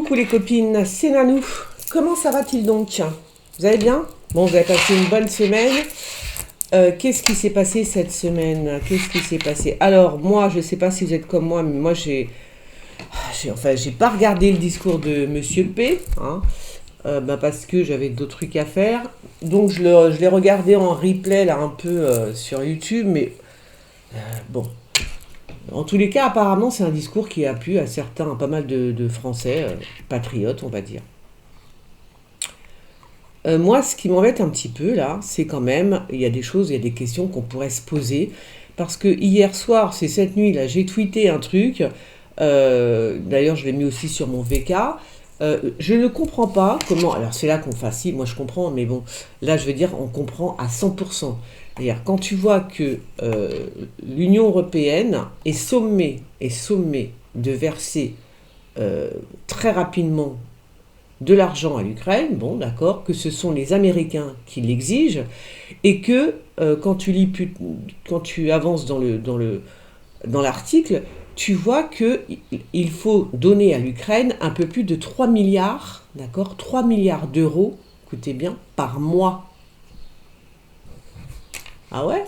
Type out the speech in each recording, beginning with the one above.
Coucou les copines, c'est Nanou. Comment ça va-t-il donc? Vous allez bien? Bon, vous avez passé une bonne semaine. Qu'est-ce qui s'est passé cette semaine? Qu'est-ce qui s'est passé? Alors, moi, je ne sais pas si vous êtes comme moi, mais moi, j'ai pas regardé le discours de Monsieur P, hein, parce que j'avais d'autres trucs à faire. Donc, je l'ai regardé en replay, là, un peu sur YouTube, mais bon. En tous les cas, apparemment, c'est un discours qui a plu à certains, pas mal de Français, patriotes, on va dire. Moi, ce qui m'embête un petit peu, là, c'est quand même, il y a des choses, il y a des questions qu'on pourrait se poser. Parce que hier soir, c'est cette nuit, là, j'ai tweeté un truc. D'ailleurs, je l'ai mis aussi sur mon VK. Je ne comprends pas comment... Alors, c'est là qu'on fasse, si, moi je comprends, mais bon, là, je veux dire, on comprend à 100%. C'est-à-dire, quand tu vois que l'Union européenne est sommée de verser très rapidement de l'argent à l'Ukraine, bon d'accord, que ce sont les Américains qui l'exigent, et que quand tu avances dans l'article, tu vois qu'il faut donner à l'Ukraine un peu plus de 3 milliards, d'accord, 3 milliards d'euros, écoutez bien, par mois. Ah ouais?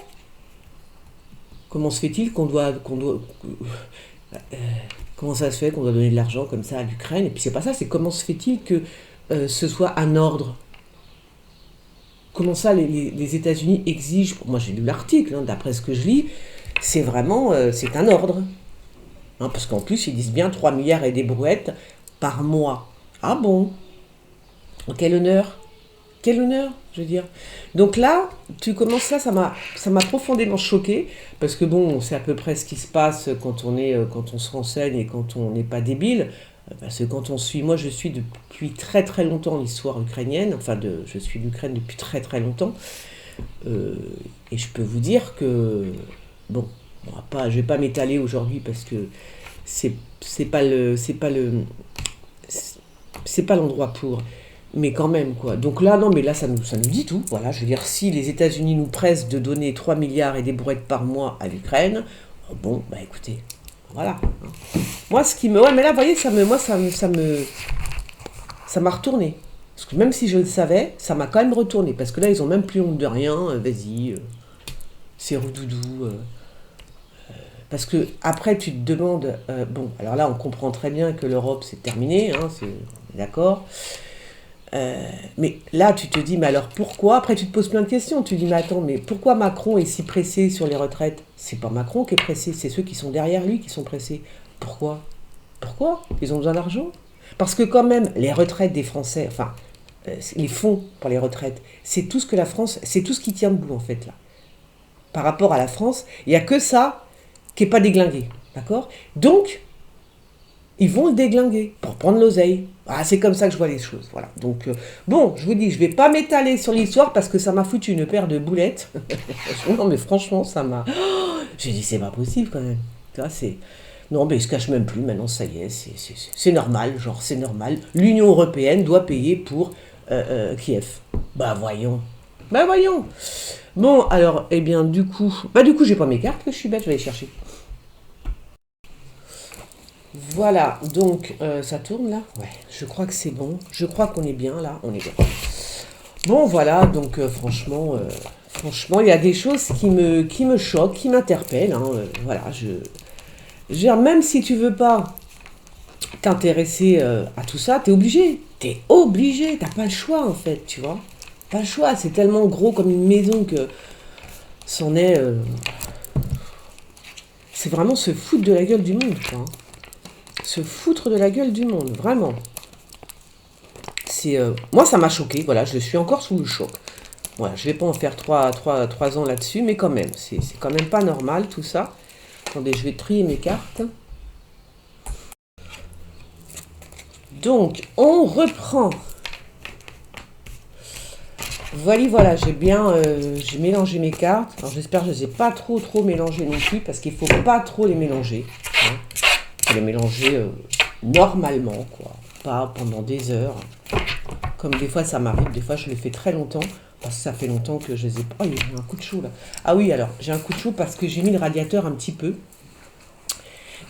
Comment se fait-il comment ça se fait qu'on doit donner de l'argent comme ça à l'Ukraine? Et puis c'est pas ça, c'est comment se fait-il que ce soit un ordre? Comment ça les États-Unis exigent? Moi j'ai lu l'article, hein, d'après ce que je lis, c'est vraiment c'est un ordre. Hein, parce qu'en plus ils disent bien 3 milliards et des brouettes par mois. Ah bon? Quel honneur? Quel honneur, je veux dire. Donc là, tu commences là, ça m'a profondément choqué parce que bon, c'est à peu près ce qui se passe quand on se renseigne et quand on n'est pas débile. Parce que quand on suit, moi je suis depuis très très longtemps l'histoire ukrainienne, je suis l'Ukraine depuis très très longtemps, et je peux vous dire que bon, je vais pas m'étaler aujourd'hui parce que c'est c'est pas le c'est pas le c'est pas l'endroit pour. Mais quand même, quoi. Donc là, non, mais là, ça nous dit tout. Voilà, je veux dire, si les États-Unis nous pressent de donner 3 milliards et des brouettes par mois à l'Ukraine, bon, bah écoutez, voilà. Hein. Moi, ce qui me... Ouais, mais là, vous voyez, ça m'a retourné. Parce que même si je le savais, ça m'a quand même retourné. Parce que là, ils ont même plus honte de rien. Vas-y, c'est roudoudou. Parce que après, tu te demandes... bon, alors là, on comprend très bien que l'Europe, c'est terminé. Hein, d'accord. Mais là, tu te dis, mais alors pourquoi? Après, tu te poses plein de questions. Tu te dis, mais attends, mais pourquoi Macron est si pressé sur les retraites? C'est pas Macron qui est pressé, c'est ceux qui sont derrière lui qui sont pressés. Pourquoi? Pourquoi? Ils ont besoin d'argent? Parce que quand même, les retraites des Français, enfin, les fonds pour les retraites, c'est tout ce que la France, c'est tout ce qui tient debout en fait là. Par rapport à la France, il n'y a que ça qui n'est pas déglingué. D'accord? Donc, ils vont le déglinguer pour prendre l'oseille. Ah, c'est comme ça que je vois les choses. Voilà. Donc, bon, je vous dis, je vais pas m'étaler sur l'histoire parce que ça m'a foutu une paire de boulettes. Non, mais franchement, ça m'a... J'ai dit, c'est pas possible quand même. Tu vois, c'est... Non, mais il se cache même plus. Maintenant, ça y est, c'est normal. Genre, c'est normal. L'Union européenne doit payer pour Kiev. Bah, voyons. Bah, voyons. Bon, alors, eh bien, du coup... Bah, du coup, j'ai pas mes cartes, que je suis bête, je vais les chercher. Voilà, donc ça tourne là? Ouais, je crois que c'est bon. Je crois qu'on est bien là, on est bien. Bon voilà, donc franchement, il y a des choses qui me choquent, qui m'interpellent. Hein, voilà, même si tu veux pas t'intéresser à tout ça, t'es obligé. T'es obligé, t'as pas le choix en fait, tu vois. Pas le choix, c'est tellement gros comme une maison que c'en est... c'est vraiment se foutre de la gueule du monde, quoi. Hein. Se foutre de la gueule du monde, vraiment. Moi, ça m'a choqué, voilà, je suis encore sous le choc. Voilà, je vais pas en faire 3 ans là-dessus, mais quand même, c'est quand même pas normal tout ça. Attendez, je vais trier mes cartes. Donc, on reprend. Voilà, j'ai mélangé mes cartes. Alors, j'espère que je ne les ai pas trop mélangées non plus, parce qu'il faut pas trop les mélanger. Hein. Il faut les mélanger normalement, quoi. Pas pendant des heures. Comme des fois ça m'arrive, des fois je le fais très longtemps, parce que ça fait longtemps que je les ai... Oh, il y a un coup de chaud là. Ah oui, alors, j'ai un coup de chaud parce que j'ai mis le radiateur un petit peu.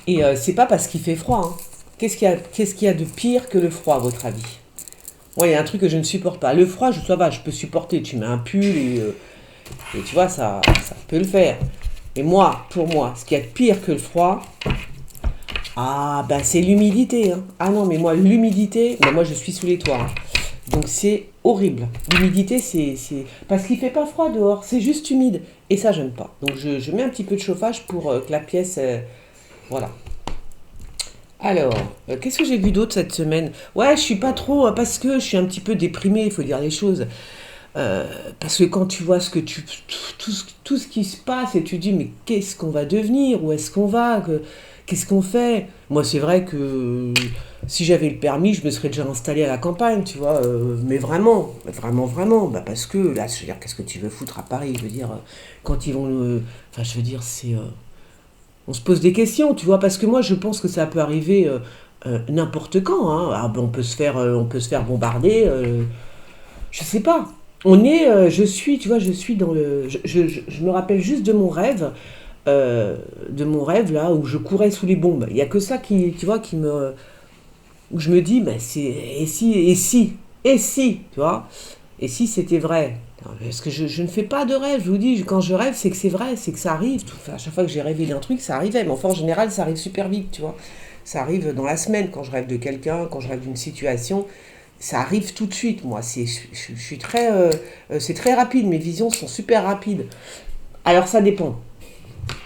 Et c'est pas parce qu'il fait froid, hein. qu'est-ce qu'il y a de pire que le froid, à votre avis? Moi, il y a un truc que je ne supporte pas. Le froid, ça va, je peux supporter. Tu mets un pull et tu vois, ça peut le faire. Et moi, pour moi, ce qu'il y a de pire que le froid, ah, ben c'est l'humidité. Hein. Ah non, mais moi, l'humidité, ben moi, je suis sous les toits. Hein. Donc, c'est horrible. L'humidité, c'est... Parce qu'il fait pas froid dehors, c'est juste humide. Et ça, j'aime pas. Donc, je mets un petit peu de chauffage pour que la pièce... voilà. Alors, qu'est-ce que j'ai vu d'autre cette semaine? Ouais, je suis pas trop... parce que je suis un petit peu déprimée, il faut dire les choses. Parce que quand tu vois tout ce qui se passe et tu dis mais qu'est-ce qu'on va devenir, où est-ce qu'on va, qu'est-ce qu'on fait? Moi c'est vrai que si j'avais le permis je me serais déjà installé à la campagne, tu vois, mais vraiment, vraiment, vraiment, bah parce que là je veux dire qu'est-ce que tu veux foutre à Paris, je veux dire quand ils vont, enfin je veux dire c'est, on se pose des questions, tu vois, parce que moi je pense que ça peut arriver n'importe quand, hein. Ah, ben, on peut se faire bombarder. Je sais pas. Je suis, tu vois, je suis dans le, je me rappelle juste de mon rêve là où je courais sous les bombes. Il y a que ça qui, tu vois, où je me dis, ben c'est, et si, tu vois, et si c'était vrai. Parce que je ne fais pas de rêve, je vous dis, quand je rêve, c'est que c'est vrai, c'est que ça arrive. Enfin, à chaque fois que j'ai rêvé d'un truc, ça arrivait. Mais enfin, en général, ça arrive super vite, tu vois. Ça arrive dans la semaine, quand je rêve de quelqu'un, quand je rêve d'une situation ça arrive tout de suite, moi. Je suis très, c'est très rapide, mes visions sont super rapides. Alors ça dépend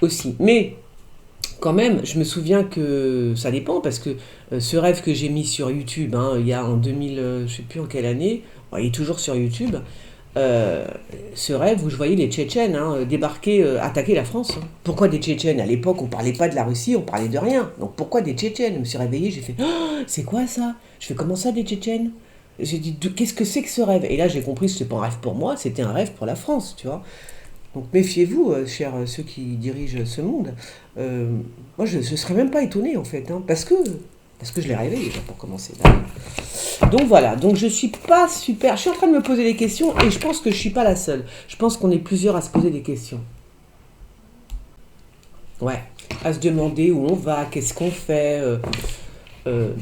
aussi. Mais quand même, je me souviens que ça dépend parce que ce rêve que j'ai mis sur YouTube, hein, il y a en 2000, je sais plus en quelle année, bon, il est toujours sur YouTube. euh, Ce rêve où je voyais les Tchétchènes débarquer, attaquer la France. Hein. Pourquoi des Tchétchènes? À l'époque, on parlait pas de la Russie, on parlait de rien. Donc pourquoi des Tchétchènes? Je me suis réveillée, j'ai fait oh, c'est quoi ça? Je fais comment ça des Tchétchènes? J'ai dit qu'est-ce que c'est que ce rêve? Et là j'ai compris que c'était pas un rêve pour moi, c'était un rêve pour la France, tu vois. Donc méfiez-vous, chers ceux qui dirigent ce monde. Euh, Moi je ne serais même pas étonnée en fait, hein, parce que je l'ai rêvé déjà pour commencer. Donc voilà, donc je suis pas super. Je suis en train de me poser des questions et je pense que je suis pas la seule. Je pense qu'on est plusieurs à se poser des questions. Ouais, à se demander où on va, qu'est-ce qu'on fait. Euh,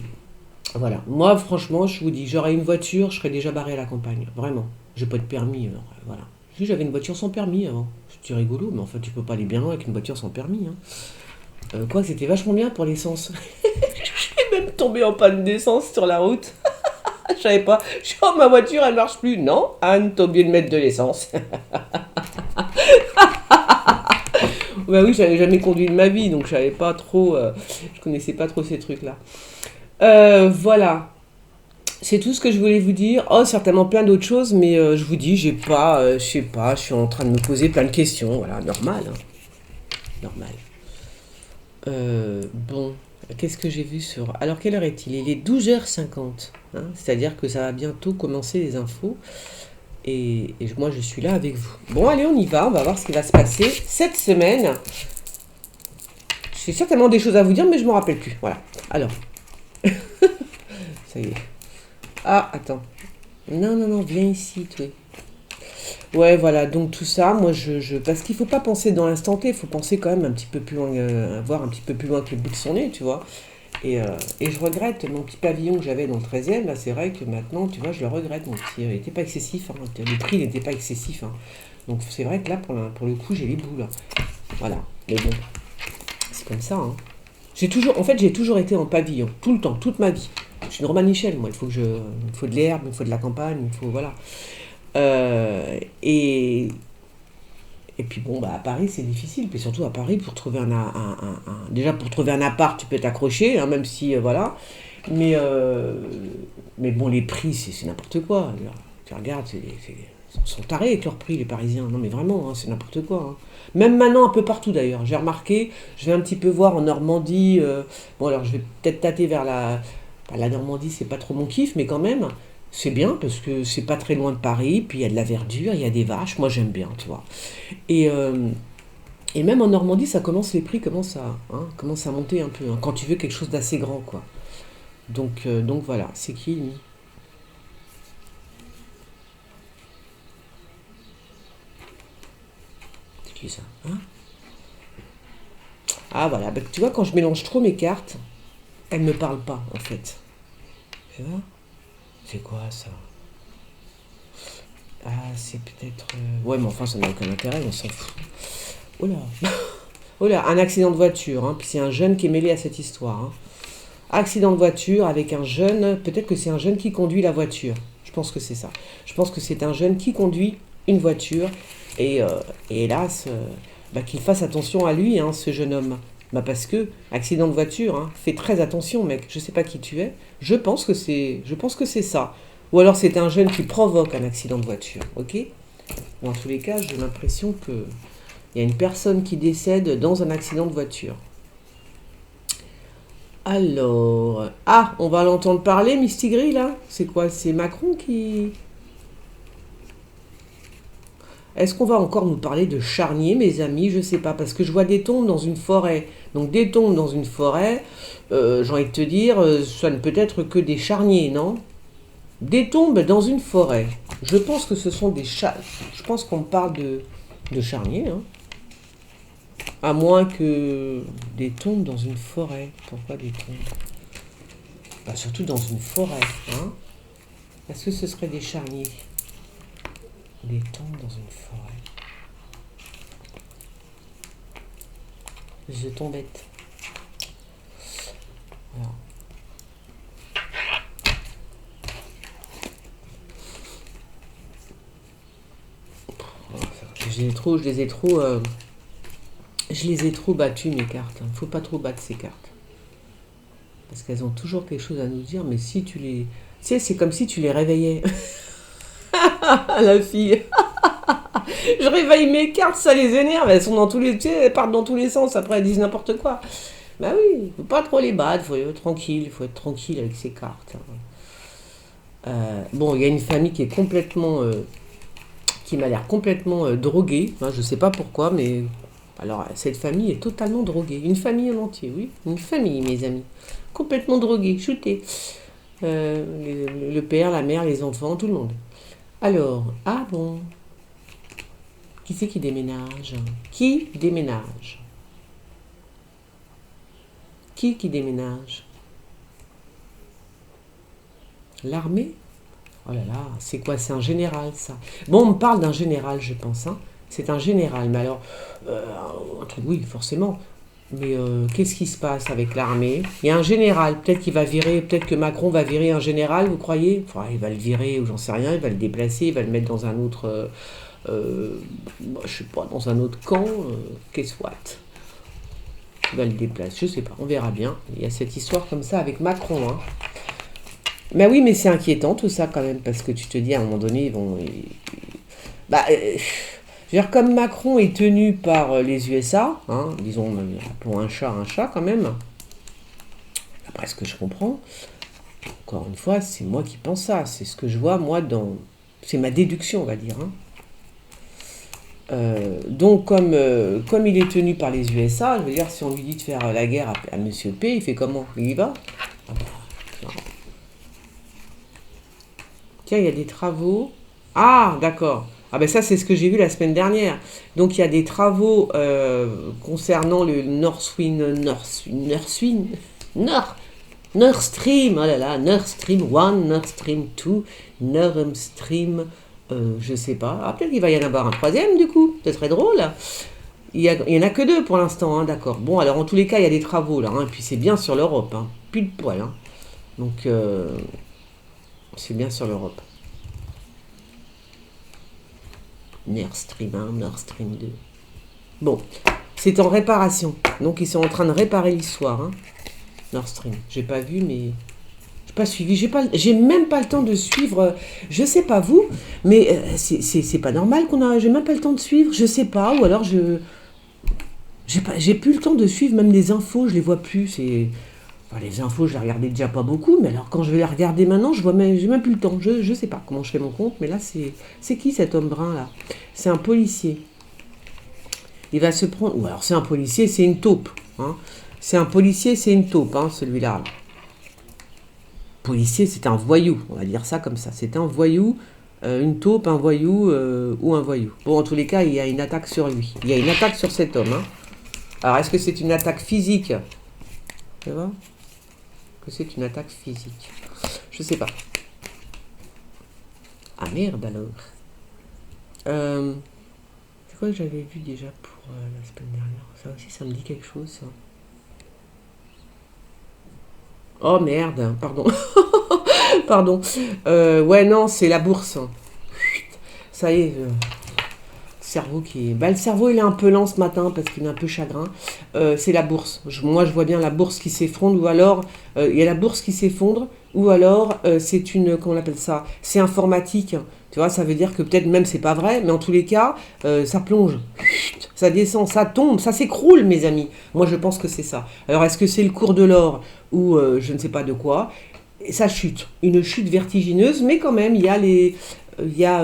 voilà. Moi, franchement, je vous dis, j'aurais une voiture, je serais déjà barré à la campagne. Vraiment. J'ai pas de permis. Alors, voilà. Si j'avais une voiture sans permis avant. C'était rigolo, mais en fait, tu peux pas aller bien loin avec une voiture sans permis. Hein. Quoi, c'était vachement bien pour l'essence. Je suis même tombé en panne d'essence sur la route. Je savais pas. Je suis oh, ma voiture, elle marche plus. Non, Anne, t'as oublié de mettre de l'essence. Bah oui, j'avais jamais conduit de ma vie, donc je savais pas trop. Je connaissais pas trop ces trucs-là. Voilà. C'est tout ce que je voulais vous dire. Oh, certainement plein d'autres choses, mais je vous dis, j'ai pas, je sais pas, je suis en train de me poser plein de questions. Voilà, normal, hein, normal. Bon, qu'est-ce que j'ai vu sur... Alors, quelle heure est-il? Il est 12h50. Hein, c'est-à-dire que ça va bientôt commencer les infos. Et moi, je suis là avec vous. Bon, allez, on va voir ce qui va se passer cette semaine. J'ai certainement des choses à vous dire, mais je ne me rappelle plus. Voilà. Alors, ça y est. Ah, attends. Non, non, non, viens ici, toi. Ouais, voilà, donc tout ça, moi, parce qu'il faut pas penser dans l'instant T, il faut penser quand même un petit peu plus loin, voir un petit peu plus loin que le bout de son nez, tu vois. Et je regrette mon petit pavillon que j'avais dans le 13e, là, c'est vrai que maintenant, tu vois, je le regrette, mon petit, il n'était pas excessif, hein, le prix n'était pas excessif, hein. Donc c'est vrai que là, pour le coup, j'ai les boules. Voilà, mais bon, c'est comme ça, hein. En fait, j'ai toujours été en pavillon, tout le temps, toute ma vie. Je suis une romanichelle, moi, il faut de l'herbe, il faut de la campagne, il faut, voilà. Et puis bon, bah à Paris c'est difficile, puis surtout à Paris pour trouver déjà pour trouver un appart tu peux t'accrocher, hein, même si voilà, mais euh, mais bon les prix c'est n'importe quoi. Tu regardes, ils sont tarés avec leurs prix les Parisiens, non mais vraiment hein, c'est n'importe quoi. Hein. Même maintenant un peu partout d'ailleurs, j'ai remarqué, je vais un petit peu voir en Normandie, bon alors je vais peut-être tâter vers la Normandie c'est pas trop mon kiff, mais quand même. C'est bien parce que c'est pas très loin de Paris, puis il y a de la verdure, il y a des vaches, moi j'aime bien, tu vois. Et, euh, et même en Normandie, les prix commencent à monter un peu, hein, quand tu veux quelque chose d'assez grand, quoi. Donc voilà, c'est qui lui? C'est qui ça? Hein? Ah voilà, bah, tu vois, quand je mélange trop mes cartes, Elle ne parle pas, en fait. Tu vois? C'est quoi, ça? Ah, c'est peut-être... Ouais, mais enfin, ça n'a aucun intérêt, on s'en fout. Oh là. Oh là, un accident de voiture, hein. Puis c'est un jeune qui est mêlé à cette histoire, hein. Accident de voiture avec un jeune, peut-être que c'est un jeune qui conduit la voiture. Je pense que c'est ça. Je pense que c'est un jeune qui conduit une voiture et, et hélas, bah, qu'il fasse attention à lui, hein, ce jeune homme. Bah parce que accident de voiture, hein, fais très attention, mec. Je sais pas qui tu es. Je pense que c'est ça. Ou alors c'est un jeune qui provoque un accident de voiture, ok? Dans tous les cas, j'ai l'impression que il y a une personne qui décède dans un accident de voiture. Alors, ah, on va l'entendre parler, Mistigris, là. C'est quoi? C'est Macron qui... Est-ce qu'on va encore nous parler de charnier, mes amis? Je sais pas, parce que je vois des tombes dans une forêt. Donc des tombes dans une forêt, j'ai envie de te dire, ça ne peut être que des charniers, non? Des tombes dans une forêt. Je pense que ce sont des chats. Je pense qu'on parle de charniers, hein. À moins que des tombes dans une forêt. Pourquoi des tombes? Bah, surtout dans une forêt, hein. Est-ce que ce serait des charniers? Des tombes dans une forêt. Je tombette. Voilà. Je les ai trop battues, mes cartes. Faut pas trop battre ces cartes. Parce qu'elles ont toujours quelque chose à nous dire, mais si tu les... Tu sais, c'est comme si tu les réveillais. La fille. Je réveille mes cartes, ça les énerve. Elles sont dans tous les... Tu sais, elles partent dans tous les sens. Après, elles disent n'importe quoi. Bah oui, faut pas trop les battre. Faut être tranquille. Il faut être tranquille avec ces cartes. Bon, il y a une famille qui est complètement... qui m'a l'air complètement droguée. Hein, je sais pas pourquoi, mais... Alors, cette famille est totalement droguée. Une famille en entier, oui. Une famille, mes amis. Complètement droguée, shootée. Le père, la mère, les enfants, tout le monde. Alors, ah bon. Qui c'est qui déménage? Qui déménage? Qui déménage? L'armée? Oh là là, c'est quoi? C'est un général, ça. Bon, on me parle d'un général, je pense, hein. C'est un général, mais alors... un truc, oui, forcément. Mais qu'est-ce qui se passe avec l'armée? Il y a un général, peut-être qu'il va virer, peut-être que Macron va virer un général, vous croyez? Enfin, il va le virer, ou j'en sais rien, il va le déplacer, il va le mettre dans un autre... je sais pas, dans un autre camp, qu'est-ce soit. Il va le déplacer, je sais pas, on verra bien. Il y a cette histoire comme ça avec Macron, hein. Mais oui, mais c'est inquiétant tout ça quand même, parce que tu te dis à un moment donné, ils vont... Bah, je veux dire, comme Macron est tenu par les USA, hein, disons, appelons un chat quand même, d'après ce que je comprends, encore une fois, c'est moi qui pense ça, c'est ce que je vois moi dans... C'est ma déduction, on va dire, hein. Donc, comme il est tenu par les USA, je veux dire, si on lui dit de faire la guerre à Monsieur P, il fait comment? Il y va? Ah bah, tiens, il y a des travaux. Ah, d'accord. Ah ben ça, c'est ce que j'ai vu la semaine dernière. Donc, il y a des travaux concernant le Nord Stream, oh là là, Nord Stream 1, Nord Stream 2, Nord Stream, je sais pas. Ah, peut-être qu'il va y en avoir un troisième, du coup. Ce serait drôle. Il y en a que deux pour l'instant, hein, d'accord. Bon, alors, en tous les cas, il y a des travaux, là. Hein, et puis, c'est bien sur l'Europe, hein. Pile poil, hein. Donc, c'est bien sur l'Europe. Nord Stream 1, Nord Stream 2. Bon, c'est en réparation. Donc, ils sont en train de réparer l'histoire, hein. Nord Stream. J'ai pas vu, mais... J'ai pas suivi. J'ai même pas le temps de suivre. Je sais pas vous, mais c'est pas normal qu'on a... J'ai même pas le temps de suivre. Je sais pas, ou alors j'ai plus le temps de suivre même les infos. Je les vois plus. Enfin, les infos, je les regardais déjà pas beaucoup, mais alors quand je vais les regarder maintenant, j'ai même plus le temps. Je sais pas comment je fais mon compte, mais là, c'est qui cet homme brun, là? C'est un policier. Il va se prendre... Ou alors c'est un policier, c'est une taupe, hein. C'est un policier, c'est une taupe, hein, celui-là. Policier, c'est un voyou, on va dire ça comme ça. C'est un voyou, une taupe, un voyou ou un voyou. Bon, en tous les cas, il y a une attaque sur lui. Il y a une attaque sur cet homme, hein. Alors, est-ce que c'est une attaque physique? Tu vois? que c'est une attaque physique. Je sais pas. Ah merde alors. C'est quoi que j'avais vu déjà pour la semaine dernière? Ça aussi, ça me dit quelque chose, ça. Oh merde, pardon. Pardon. Ouais, non, c'est la bourse. Ça y est, cerveau qui est... Bah, le cerveau, il est un peu lent ce matin parce qu'il est un peu chagrin. C'est la bourse. Moi, je vois bien la bourse qui s'effondre ou alors... Il y a la bourse qui s'effondre ou alors c'est une... Comment on appelle ça? C'est informatique. Tu vois, ça veut dire que peut-être même c'est pas vrai, mais en tous les cas, ça plonge. Ça descend, ça tombe, ça s'écroule, mes amis. Moi, je pense que c'est ça. Alors, est-ce que c'est le cours de l'or ou je ne sais pas de quoi? Et ça chute. Une chute vertigineuse, mais quand même, il y a les... Il y a...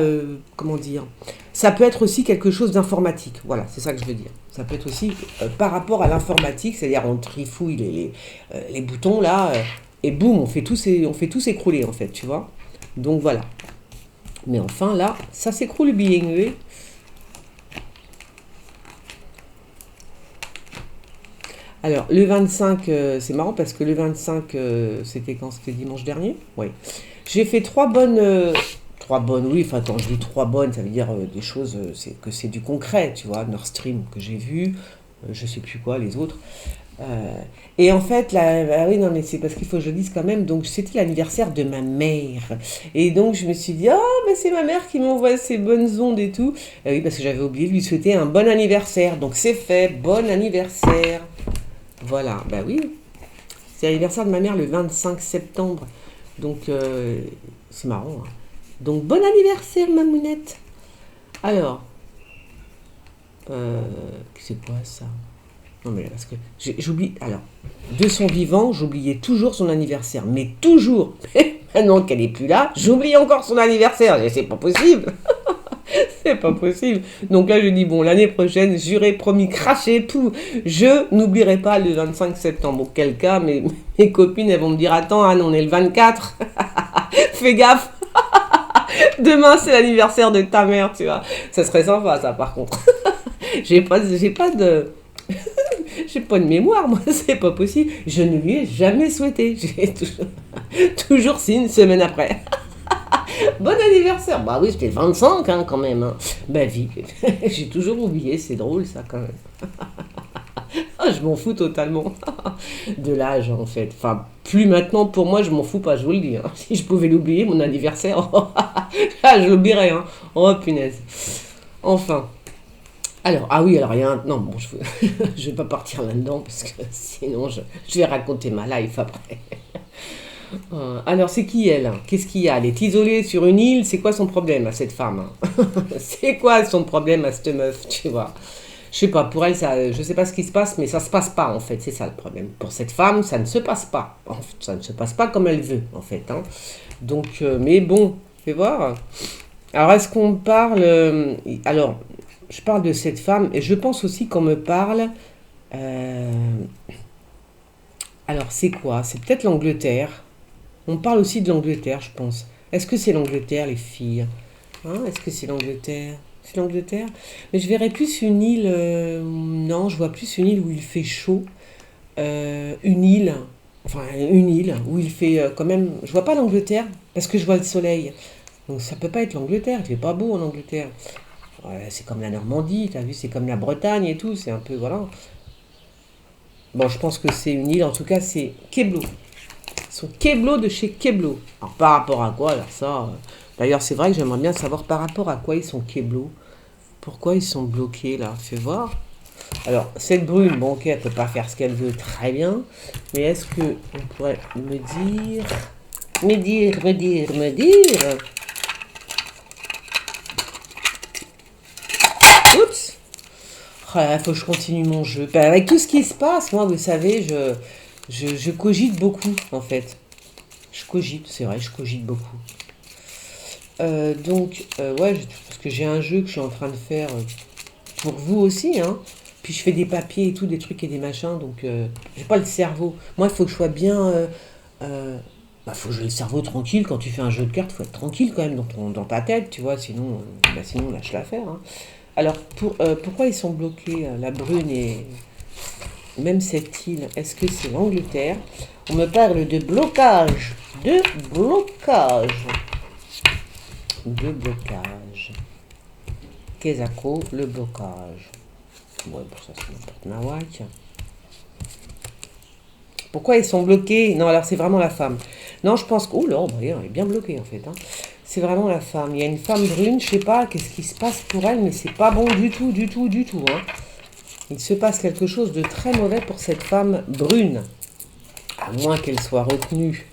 comment dire? Ça peut être aussi quelque chose d'informatique. Voilà, c'est ça que je veux dire. Ça peut être aussi par rapport à l'informatique, c'est-à-dire on trifouille les boutons là, et boum, on fait tout s'écrouler en fait, tu vois. Donc voilà. Mais enfin là, ça s'écroule bien, oui. Alors, le 25, c'est marrant parce que le 25, c'était quand? C'était dimanche dernier? Oui. J'ai fait trois bonnes, oui, enfin quand je dis trois bonnes, ça veut dire des choses, c'est du concret, tu vois, Nord Stream que j'ai vu, je sais plus quoi, les autres. Euh, et en fait, là, ah oui, non, mais c'est parce qu'il faut que je le dise quand même, donc c'était l'anniversaire de ma mère. Et donc je me suis dit, oh, mais c'est ma mère qui m'envoie ces bonnes ondes et tout. Oui, parce que j'avais oublié de lui souhaiter un bon anniversaire. Donc c'est fait, bon anniversaire. Voilà, bah oui, c'est l'anniversaire de ma mère le 25 septembre. Donc c'est marrant, hein. Donc bon anniversaire, mamounette. Alors, c'est quoi ça? Non mais parce que j'oublie. Alors, de son vivant, j'oubliais toujours son anniversaire, mais toujours. Maintenant qu'elle est plus là, j'oublie encore son anniversaire. Et c'est pas possible. C'est pas possible. Donc là, je dis, bon, l'année prochaine, juré, promis, craché, tout. Je n'oublierai pas le 25 septembre. Auquel cas, mes copines, elles vont me dire, attends, Anne, on est le 24. Fais gaffe. Demain, c'est l'anniversaire de ta mère, tu vois. Ça serait sympa, ça, par contre. J'ai pas de... J'ai pas de mémoire, moi, c'est pas possible. Je ne lui ai jamais souhaité. J'ai toujours si une semaine après. Bon anniversaire. Bah oui, c'était le 25 hein, quand même. Hein. Bah vie. J'ai toujours oublié, c'est drôle ça quand même. Je m'en fous totalement de l'âge en fait. Enfin, plus maintenant pour moi, je m'en fous pas, je vous le dis. Hein. Si je pouvais l'oublier, mon anniversaire, je l'oublierais. Hein. Oh punaise. Enfin. Alors, ah oui, alors il y a un... Non, bon, je vais pas partir là-dedans parce que sinon je vais raconter ma life après. Alors, c'est qui elle? Qu'est-ce qu'il y a? Elle est isolée sur une île. C'est quoi son problème à cette femme? C'est quoi son problème à cette meuf, tu vois? Je sais pas, pour elle, ça, je sais pas ce qui se passe, mais ça se passe pas en fait. C'est ça le problème. Pour cette femme, ça ne se passe pas. En fait, ça ne se passe pas comme elle veut en fait. Hein. Donc, mais bon, fais voir. Alors, est-ce qu'on parle... alors, je parle de cette femme et je pense aussi qu'on me parle... alors, c'est quoi? C'est peut-être l'Angleterre. On parle aussi de l'Angleterre, je pense. Est-ce que c'est l'Angleterre, les filles? Hein, est-ce que c'est l'Angleterre? C'est l'Angleterre? Mais je verrais plus une île... non, je vois plus une île où il fait chaud. Une île... Enfin, une île où il fait quand même... Je vois pas l'Angleterre, parce que je vois le soleil. Donc ça peut pas être l'Angleterre, il fait pas beau en Angleterre. Ouais, c'est comme la Normandie, t'as vu, c'est comme la Bretagne et tout, c'est un peu... Voilà. Bon, je pense que c'est une île, en tout cas, c'est Keblo. Son Keblo de chez Keblo. Alors, par rapport à quoi, alors ça... D'ailleurs, c'est vrai que j'aimerais bien savoir par rapport à quoi ils sont Keblo. Pourquoi ils sont bloqués, là? Fais voir. Alors, cette brune, bon, ok, elle peut pas faire ce qu'elle veut, très bien. Mais est-ce que on pourrait me dire... Me dire... Oups! Oh là, faut que je continue mon jeu. Ben, avec tout ce qui se passe, moi, vous savez, je cogite beaucoup, en fait. Je cogite, c'est vrai, je cogite beaucoup. Donc, ouais, parce que j'ai un jeu que je suis en train de faire pour vous aussi, hein. Puis je fais des papiers et tout, des trucs et des machins, donc j'ai pas le cerveau. Moi, il faut que je sois bien... faut que j'ai le cerveau tranquille. Quand tu fais un jeu de cartes, il faut être tranquille quand même dans ta tête, tu vois, sinon lâche l'affaire. Hein. Alors, pourquoi ils sont bloqués, la brune et même cette île, est-ce que c'est l'Angleterre? On me parle de blocage. De blocage. De blocage. Kesako, le blocage. Ouais, pour ça, c'est n'importe nawak. Pourquoi ils sont bloqués? Non, alors c'est vraiment la femme. Non, je pense que... Oh là, elle est bien bloquée en fait. Hein. C'est vraiment la femme. Il y a une femme brune, je sais pas qu'est-ce qui se passe pour elle, mais c'est pas bon du tout, du tout, du tout. Hein. Il se passe quelque chose de très mauvais pour cette femme brune. À moins qu'elle soit retenue.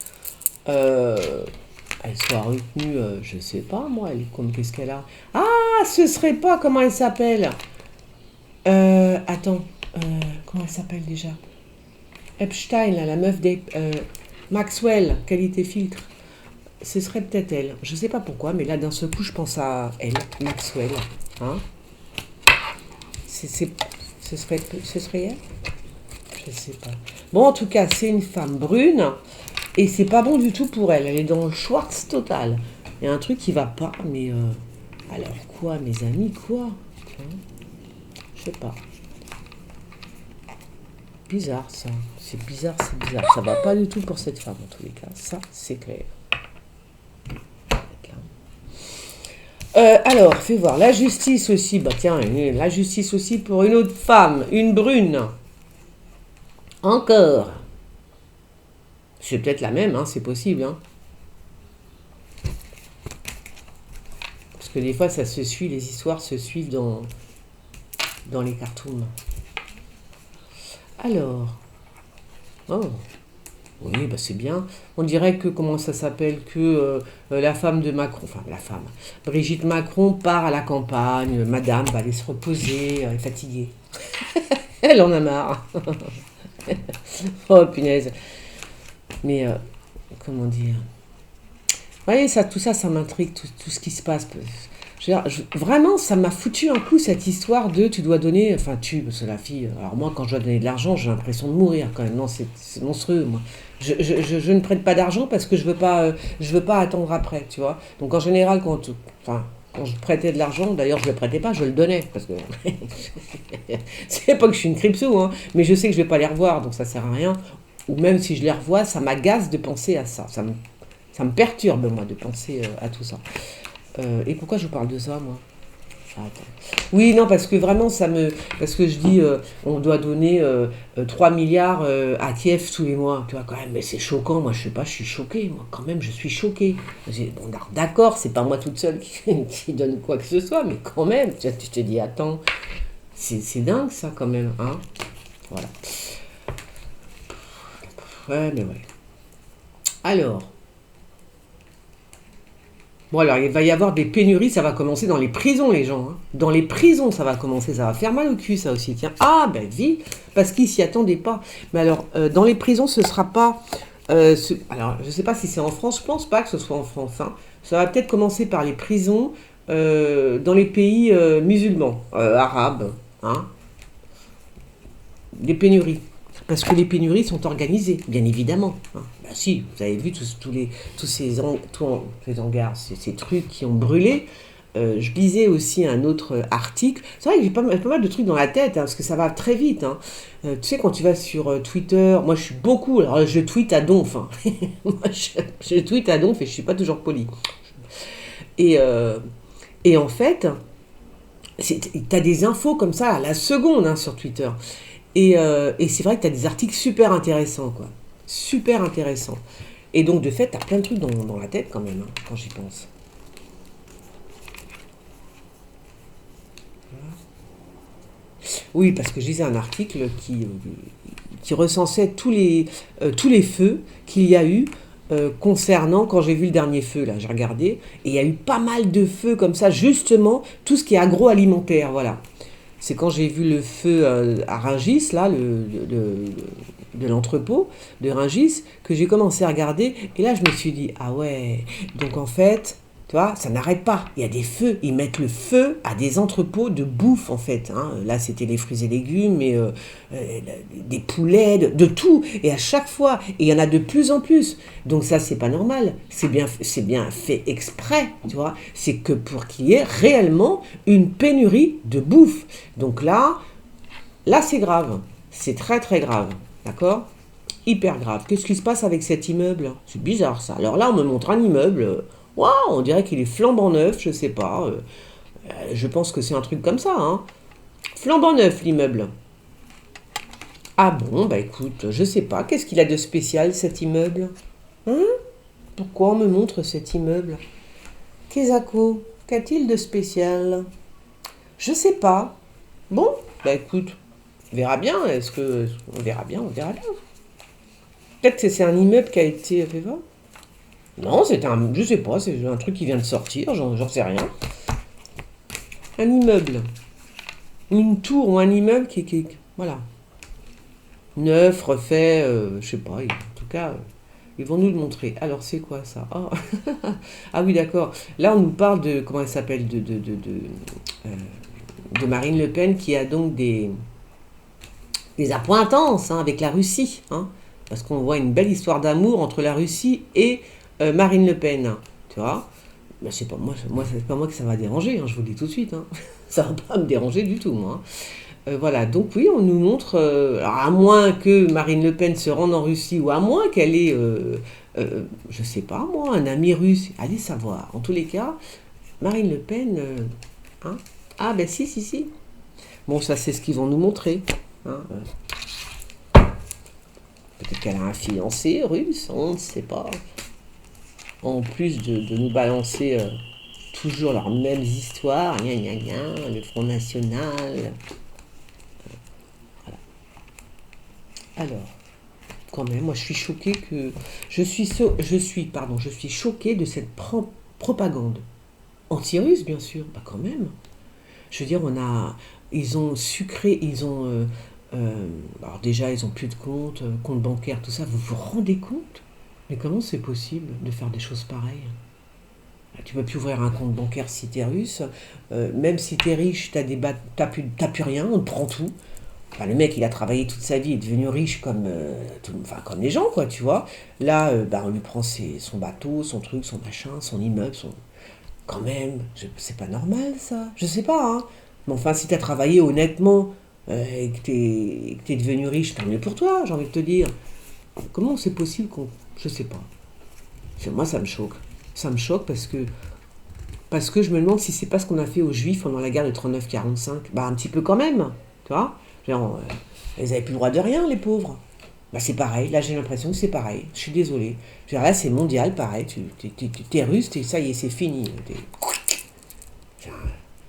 Elle soit retenue, je sais pas moi, elle est comme qu'est-ce qu'elle a. Ah, ce serait pas, comment elle s'appelle? Attends, comment elle s'appelle déjà? Epstein, là, la meuf des... Maxwell, qualité filtre. Ce serait peut-être elle. Je sais pas pourquoi, mais là, d'un seul coup, je pense à elle, Maxwell. Hein? Ce serait elle? Je sais pas. Bon, en tout cas, c'est une femme brune, et c'est pas bon du tout pour elle. Elle est dans le Schwartz total. Il y a un truc qui va pas, mais... alors quoi, mes amis, quoi? Hein? Je sais pas. Bizarre, ça. C'est bizarre, c'est bizarre. Ça va pas du tout pour cette femme, en tous les cas. Ça, c'est clair. Alors, fais voir. La justice aussi. Bah tiens, la justice aussi pour une autre femme. Une brune. Encore. C'est peut-être la même, hein, c'est possible. Hein. Parce que des fois, ça se suit, les histoires se suivent dans les cartoons. Alors. Oh. Oui, bah c'est bien. On dirait que, comment ça s'appelle, que la femme de Macron, enfin la femme, Brigitte Macron part à la campagne, madame va aller se reposer, elle est fatiguée. Elle en a marre. Oh punaise. Mais, comment dire? Vous voyez, ça, tout ça, ça m'intrigue, tout ce qui se passe. Vraiment, ça m'a foutu un coup, cette histoire de tu dois donner, enfin parce que la fille, alors moi quand je dois donner de l'argent, j'ai l'impression de mourir quand même, non, c'est monstrueux, moi. Je ne prête pas d'argent parce que je veux pas attendre après, tu vois. Donc en général, quand je prêtais de l'argent, d'ailleurs je ne le prêtais pas, je le donnais, parce que c'est pas que je suis une cripsou, hein, mais je sais que je vais pas les revoir, donc ça sert à rien. Ou même si je les revois, ça m'agace de penser à ça, ça me perturbe, moi, de penser à tout ça. Et pourquoi je vous parle de ça, moi? Attends. Oui, non, parce que vraiment, parce que je dis, on doit donner 3 milliards à Kiev tous les mois. Tu vois, quand même, mais c'est choquant. Moi, je sais pas, je suis choquée. Moi, quand même, je suis choquée. Bon, d'accord, c'est pas moi toute seule qui donne quoi que ce soit, mais quand même, tu te dis, attends, c'est dingue, ça, quand même, hein? Voilà. Ouais, mais ouais. Alors... Bon, alors, il va y avoir des pénuries, ça va commencer dans les prisons, les gens. Hein. Dans les prisons, ça va commencer, ça va faire mal au cul, ça aussi. Tiens, ah, ben, vite, parce qu'ils s'y attendaient pas. Mais alors, dans les prisons, ce sera pas... alors, je sais pas si c'est en France, je pense pas que ce soit en France. Hein. Ça va peut-être commencer par les prisons dans les pays musulmans, arabes. Hein. Des pénuries. Parce que les pénuries sont organisées, bien évidemment. Hein. Bah si, vous avez vu tous ces hangars, ces trucs qui ont brûlé. Je lisais aussi un autre article. C'est vrai que j'ai pas mal de trucs dans la tête, hein, parce que ça va très vite. Hein. Tu sais, quand tu vas sur Twitter, moi je suis beaucoup, alors je tweete à donf. Hein. Moi je tweete à donf et je suis pas toujours poli. Et en fait, t'as des infos comme ça à la seconde hein, sur Twitter. Et c'est vrai que tu as des articles super intéressants, quoi. Super intéressants. Et donc, de fait, tu as plein de trucs dans la tête, quand même, hein, quand j'y pense. Oui, parce que je lisais un article qui recensait tous les feux qu'il y a eu concernant, quand j'ai vu le dernier feu, là, j'ai regardé, et il y a eu pas mal de feux comme ça, justement, tout ce qui est agroalimentaire, voilà. C'est quand j'ai vu le feu à Rungis, là, de l'entrepôt de Rungis, que j'ai commencé à regarder. Et là, je me suis dit, ah ouais, donc en fait, tu vois, ça n'arrête pas. Il y a des feux, ils mettent le feu à des entrepôts de bouffe, en fait. Hein. Là, c'était les fruits et légumes, mais des poulets, de tout. Et à chaque fois, et il y en a de plus en plus. Donc ça, c'est pas normal. C'est bien fait exprès, tu vois. C'est que pour qu'il y ait réellement une pénurie de bouffe. Donc là, c'est grave. C'est très très grave, d'accord? Hyper grave. Qu'est-ce qui se passe avec cet immeuble? C'est bizarre ça. Alors là, on me montre un immeuble. Waouh, on dirait qu'il est flambant neuf, je sais pas. Je pense que c'est un truc comme ça, hein. Flambant neuf l'immeuble. Ah bon, bah écoute, je sais pas. Qu'est-ce qu'il a de spécial cet immeuble? Hein? Pourquoi on me montre cet immeuble? Kezako, qu'a-t-il de spécial? Je sais pas. Bon, bah écoute, on verra bien. Est-ce que. On verra bien, on verra bien. Peut-être que c'est un immeuble qui a été fait voir. Non, c'est un. Je sais pas, c'est un truc qui vient de sortir, j'en sais rien. Un immeuble. Une tour ou un immeuble voilà. Neuf, refait, je sais pas, en tout cas, ils vont nous le montrer. Alors, c'est quoi ça? Oh. Ah oui, d'accord. Là, on nous parle de. Comment elle s'appelle de Marine Le Pen qui a donc des appointances hein, avec la Russie. Hein, parce qu'on voit une belle histoire d'amour entre la Russie et Marine Le Pen. Tu vois? Ben, c'est pas moi c'est pas moi que ça va déranger, hein, je vous le dis tout de suite. Hein. Ça va pas me déranger du tout, moi. Voilà, donc oui, on nous montre, alors à moins que Marine Le Pen se rende en Russie, ou à moins qu'elle ait, je sais pas moi, un ami russe, allez savoir. En tous les cas, Marine Le Pen, hein? Ah ben si, si, si. Bon, ça c'est ce qu'ils vont nous montrer. Hein, peut-être qu'elle a un fiancé russe, on ne sait pas. En plus de nous balancer toujours leurs mêmes histoires, gna gna gna, le Front National. Alors, quand même, moi je suis choquée que. Je suis choquée de cette propagande. Anti-russe, bien sûr, bah quand même. Je veux dire, ils ont sucré, alors déjà, ils ont plus de compte bancaire, tout ça. Vous vous rendez compte? Mais comment c'est possible de faire des choses pareilles? Tu peux plus ouvrir un compte bancaire si t'es russe. Même si t'es riche, t'as plus rien, on te prend tout. Enfin, le mec, il a travaillé toute sa vie, il est devenu riche comme les gens, quoi, tu vois. Là, on lui prend son bateau, son truc, son machin, son immeuble, Quand même, c'est pas normal, ça. Je sais pas, hein. Mais enfin, si t'as travaillé honnêtement et que t'es devenu riche, tant mieux pour toi, j'ai envie de te dire. Comment c'est possible qu'on... Je sais pas. Moi, ça me choque. Ça me choque parce que je me demande si c'est pas ce qu'on a fait aux Juifs pendant la guerre de 39-45. Bah, un petit peu quand même, tu vois. Genre, ils avaient plus le droit de rien, les pauvres. Bah, c'est pareil, là j'ai l'impression que c'est pareil. Je suis désolée. Je veux dire, là c'est mondial, pareil. T'es russe, ça y est, c'est fini.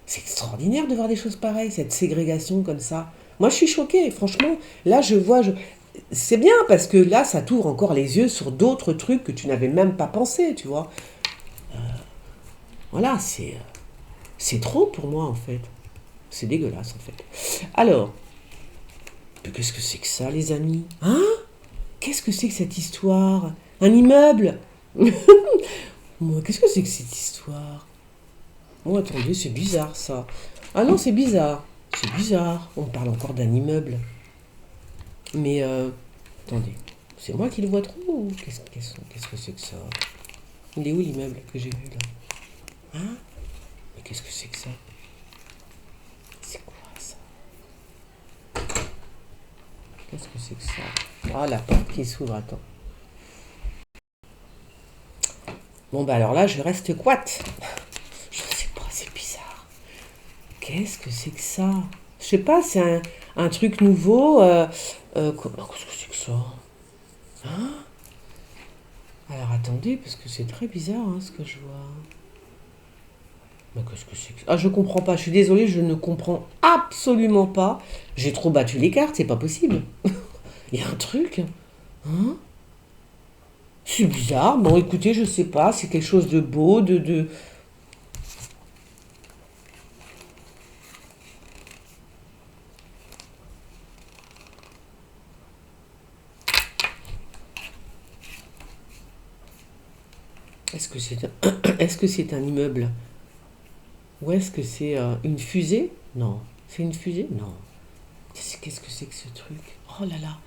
C'est extraordinaire de voir des choses pareilles, cette ségrégation comme ça. Moi je suis choquée, franchement. Là je vois, c'est bien parce que là ça t'ouvre encore les yeux sur d'autres trucs que tu n'avais même pas pensé, tu vois. Voilà, c'est trop pour moi en fait. C'est dégueulasse en fait. Alors, qu'est-ce que c'est que ça les amis? Hein? Qu'est-ce que c'est que cette histoire? Un immeuble? Moi, qu'est-ce que c'est que cette histoire? Oh, attendez, c'est bizarre ça. Ah non, c'est bizarre. C'est bizarre. On parle encore d'un immeuble. Mais, attendez. C'est moi qui le vois trop ou qu'est-ce que c'est que ça? Il est où l'immeuble que j'ai vu là? Hein? Mais qu'est-ce que c'est que ça? C'est quoi ça? Qu'est-ce que c'est que ça? Ah, la porte qui s'ouvre, attends. Bon, bah alors là, je reste quat. Je sais pas, c'est bizarre. Qu'est-ce que c'est que ça? Je sais pas, c'est un truc nouveau. Qu'est-ce que c'est que ça? Hein? Alors attendez, parce que c'est très bizarre hein, ce que je vois. Mais qu'est-ce que c'est que ça? Ah, je comprends pas, je suis désolée, je ne comprends absolument pas. J'ai trop battu les cartes, c'est pas possible. Il y a un truc. Hein? C'est bizarre. Bon, écoutez, je sais pas, c'est quelque chose de beau, de... Est-ce que c'est est-ce que c'est un immeuble? Ou est-ce que c'est une fusée? Non. C'est une fusée? Non. Qu'est-ce que c'est que ce truc? Oh là là.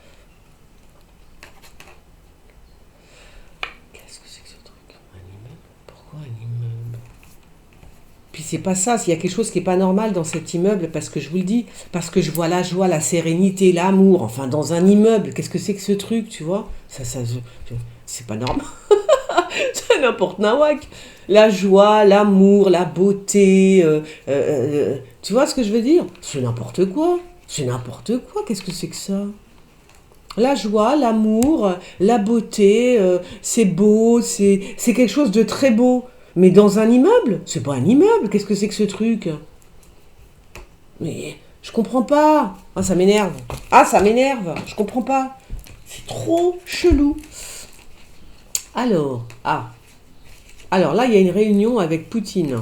Qu'est-ce que c'est que ce truc? Un immeuble? Pourquoi un immeuble? puis c'est pas ça, s'il y a quelque chose qui est pas normal dans cet immeuble, parce que je vous le dis, parce que je vois la joie, la sérénité, l'amour, enfin dans un immeuble, qu'est-ce que c'est que ce truc, tu vois? C'est pas normal, c'est n'importe nawak. La joie, l'amour, la beauté, tu vois ce que je veux dire? C'est n'importe quoi, c'est n'importe quoi, qu'est-ce que c'est que ça? La joie, l'amour, la beauté, c'est beau, c'est quelque chose de très beau. Mais dans un immeuble, c'est pas un immeuble, qu'est-ce que c'est que ce truc? Mais je comprends pas. Ah, ça m'énerve. Ah, ça m'énerve, je comprends pas. C'est trop chelou. Alors, alors là, il y a une réunion avec Poutine.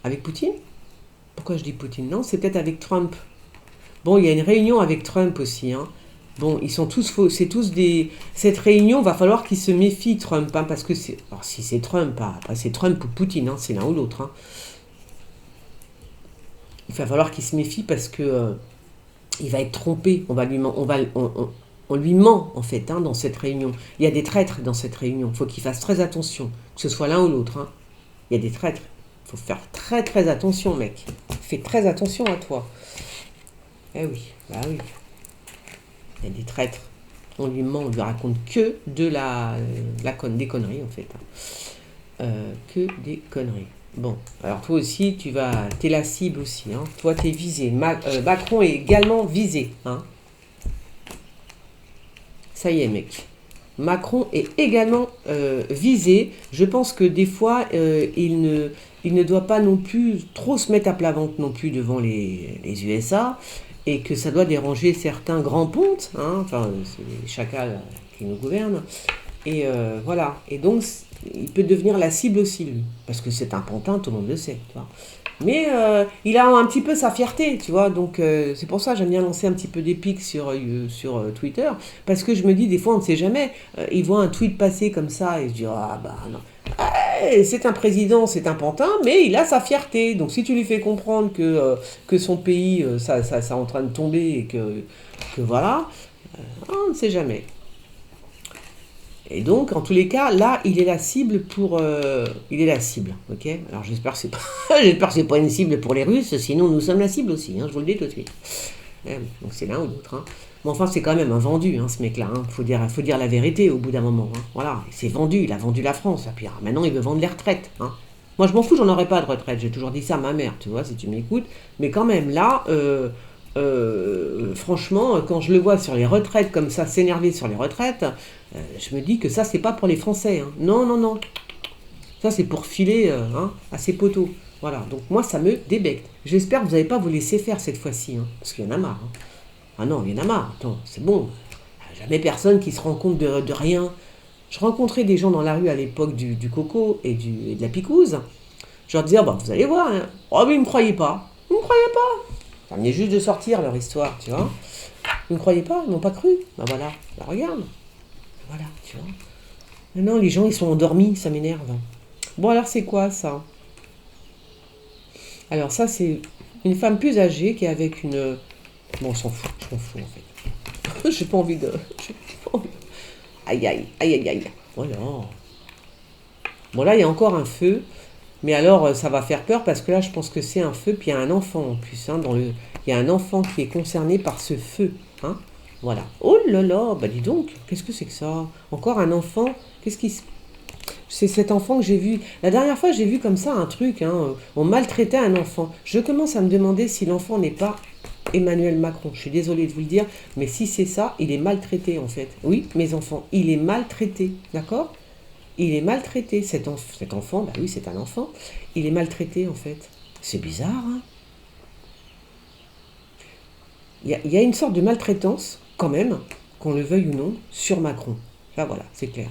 Avec Poutine? Pourquoi je dis Poutine? Non, c'est peut-être avec Trump. Bon, il y a une réunion avec Trump aussi, hein. Bon, ils sont tous faux, c'est tous des... Cette réunion, va falloir qu'ils se méfient, Trump, hein, parce que c'est... Alors, si c'est Trump, hein, après c'est Trump ou Poutine, hein, c'est l'un ou l'autre. Hein. Il va falloir qu'il se méfie parce que il va être trompé. On lui ment, en fait, hein, dans cette réunion. Il y a des traîtres dans cette réunion. Il faut qu'il fasse très attention, que ce soit l'un ou l'autre. Hein. Il y a des traîtres. Il faut faire très très attention, mec. Fais très attention à toi. Eh oui, bah oui. Il y a des traîtres. On lui ment, on lui raconte que de des conneries en fait. Que des conneries. Bon, alors toi aussi, t'es la cible aussi. Hein. Toi, t'es visé. Macron est également visé. Hein. Ça y est, mec. Macron est également visé. Je pense que des fois, il ne doit pas non plus trop se mettre à plat ventre non plus devant les USA. Et que ça doit déranger certains grands pontes, hein, enfin, c'est les chacals qui nous gouvernent, et voilà. Et donc, il peut devenir la cible aussi, lui, parce que c'est un pantin, tout le monde le sait, tu vois. Mais il a un petit peu sa fierté, tu vois, donc c'est pour ça que j'aime bien lancer un petit peu des pics sur Twitter, parce que je me dis, des fois, on ne sait jamais, il voit un tweet passer comme ça, et je dis, ah bah non. C'est un président, c'est un pantin, mais il a sa fierté. Donc si tu lui fais comprendre que son pays, ça est en train de tomber et que voilà, on ne sait jamais. Et donc, en tous les cas, là, il est la cible pour... il est la cible, ok. Alors j'espère que c'est pas, j'espère que c'est pas une cible pour les Russes, sinon nous sommes la cible aussi, hein, je vous le dis tout de suite. Donc c'est l'un ou l'autre. Hein. Mais enfin, c'est quand même un vendu, hein, ce mec-là. Hein. Faut dire la vérité au bout d'un moment. Hein. Voilà, c'est vendu, il a vendu la France. Et puis maintenant, il veut vendre les retraites. Hein. Moi, je m'en fous, j'en aurais pas de retraite. J'ai toujours dit ça à ma mère, tu vois, si tu m'écoutes. Mais quand même, là, franchement, quand je le vois sur les retraites, comme ça, s'énerver sur les retraites, je me dis que ça, c'est pas pour les Français. Hein. Non, non, non. Ça, c'est pour filer hein, à ses poteaux. Voilà, donc moi, ça me débecte. J'espère que vous n'allez pas vous laisser faire cette fois-ci, hein, parce qu'il y en a marre. Hein. Ah non, il y en a marre. Attends, c'est bon. Jamais personne qui se rend compte de rien. Je rencontrais des gens dans la rue à l'époque du coco et de la picouse. Je leur disais, bah, vous allez voir. Hein. Oh, mais ils ne me croyaient pas. Ils ne me croyaient pas. Ça venait juste de sortir leur histoire, tu vois. Ils ne me croyaient pas, ils n'ont pas cru. Bah voilà, bah, regarde. Voilà, tu vois. Non, les gens, ils sont endormis, ça m'énerve. Bon, alors c'est quoi ça? Alors ça, c'est une femme plus âgée qui est avec une... Bon, on s'en fout, je m'en fous en fait. J'ai pas envie de... j'ai pas envie. Aïe, aïe, aïe, aïe, aïe. Voilà. Bon, là, il y a encore un feu. Mais alors, ça va faire peur parce que là, je pense que c'est un feu. Puis il y a un enfant en plus. Hein, il y a un enfant qui est concerné par ce feu. Hein. Voilà. Oh là là, bah dis donc, qu'est-ce que c'est que ça? Encore un enfant. Qu'est-ce qui se... C'est cet enfant que j'ai vu. La dernière fois, j'ai vu comme ça un truc. Hein, on maltraitait un enfant. Je commence à me demander si l'enfant n'est pas Emmanuel Macron. Je suis désolée de vous le dire, mais si c'est ça, il est maltraité en fait. Oui, mes enfants, il est maltraité. D'accord? Il est maltraité. Cet enfant, bah oui, c'est un enfant. Il est maltraité en fait. C'est bizarre, hein? Il y a une sorte de maltraitance, quand même, qu'on le veuille ou non, sur Macron. Là, voilà, c'est clair.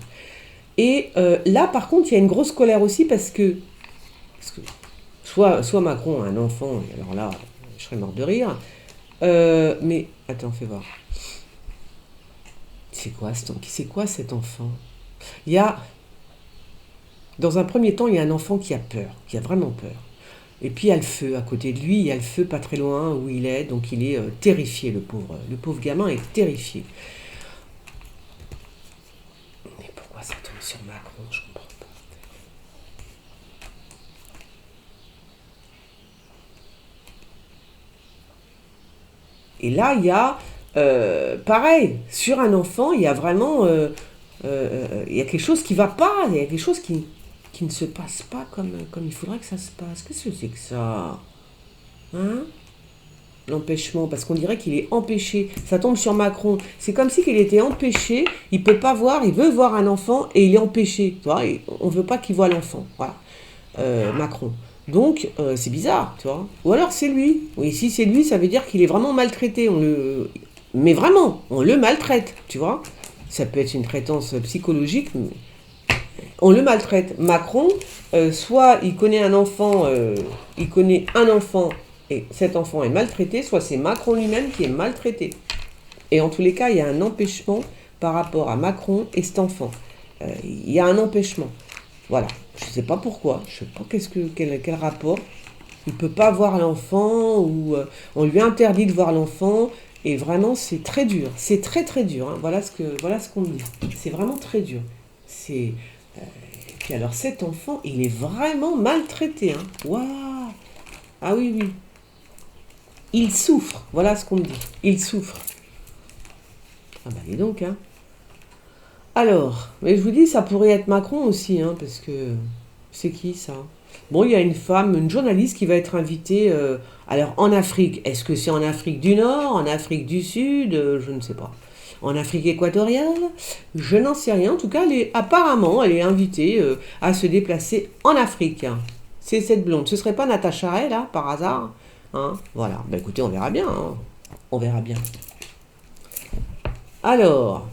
Et là, par contre, il y a une grosse colère aussi parce que soit Macron a un enfant, et alors là, je serais mort de rire. Mais, attends, fais voir. C'est quoi cet enfant? Il y a, dans un premier temps, il y a un enfant qui a peur, qui a vraiment peur. Et puis il y a le feu à côté de lui, il y a le feu pas très loin où il est, donc il est terrifié, le pauvre. Le pauvre gamin est terrifié. Mais pourquoi ça tombe sur Macron? Je comprends pas. Et là, il y a, pareil, sur un enfant, il y a vraiment, il y a quelque chose qui va pas, il y a quelque chose qui ne se passe pas comme il faudrait que ça se passe. Qu'est-ce que c'est que ça? Hein? L'empêchement, parce qu'on dirait qu'il est empêché. Ça tombe sur Macron. C'est comme si qu'il était empêché, il peut pas voir, il veut voir un enfant et il est empêché. Tu vois, et on veut pas qu'il voit l'enfant. Voilà. Macron. Donc, c'est bizarre, tu vois. Ou alors c'est lui. Oui, si c'est lui, ça veut dire qu'il est vraiment maltraité. Mais vraiment, on le maltraite, tu vois. Ça peut être une traitance psychologique, mais on le maltraite. Macron, soit il connaît un enfant et cet enfant est maltraité, soit c'est Macron lui-même qui est maltraité. Et en tous les cas, il y a un empêchement par rapport à Macron et cet enfant. Il y a un empêchement. Voilà. Je ne sais pas pourquoi. Je ne sais pas quel rapport. Il ne peut pas voir l'enfant ou on lui interdit de voir l'enfant. Et vraiment, c'est très dur. C'est très très dur. Hein. Voilà ce qu'on me dit. C'est vraiment très dur. C'est puis alors cet enfant, il est vraiment maltraité. Hein. Waouh. Ah oui, oui. Il souffre. Voilà ce qu'on me dit. Il souffre. Ah bah dis donc, hein. Alors, mais je vous dis, ça pourrait être Macron aussi, hein, parce que c'est qui ça? Bon, il y a une femme, une journaliste qui va être invitée, alors en Afrique. Est-ce que c'est en Afrique du Nord, en Afrique du Sud? Je ne sais pas. En Afrique équatoriale? Je n'en sais rien. En tout cas, apparemment, elle est invitée à se déplacer en Afrique. Hein. C'est cette blonde. Ce serait pas Natacha Ray, là, par hasard? Hein, voilà. Ben écoutez, on verra bien. Hein. On verra bien. Alors,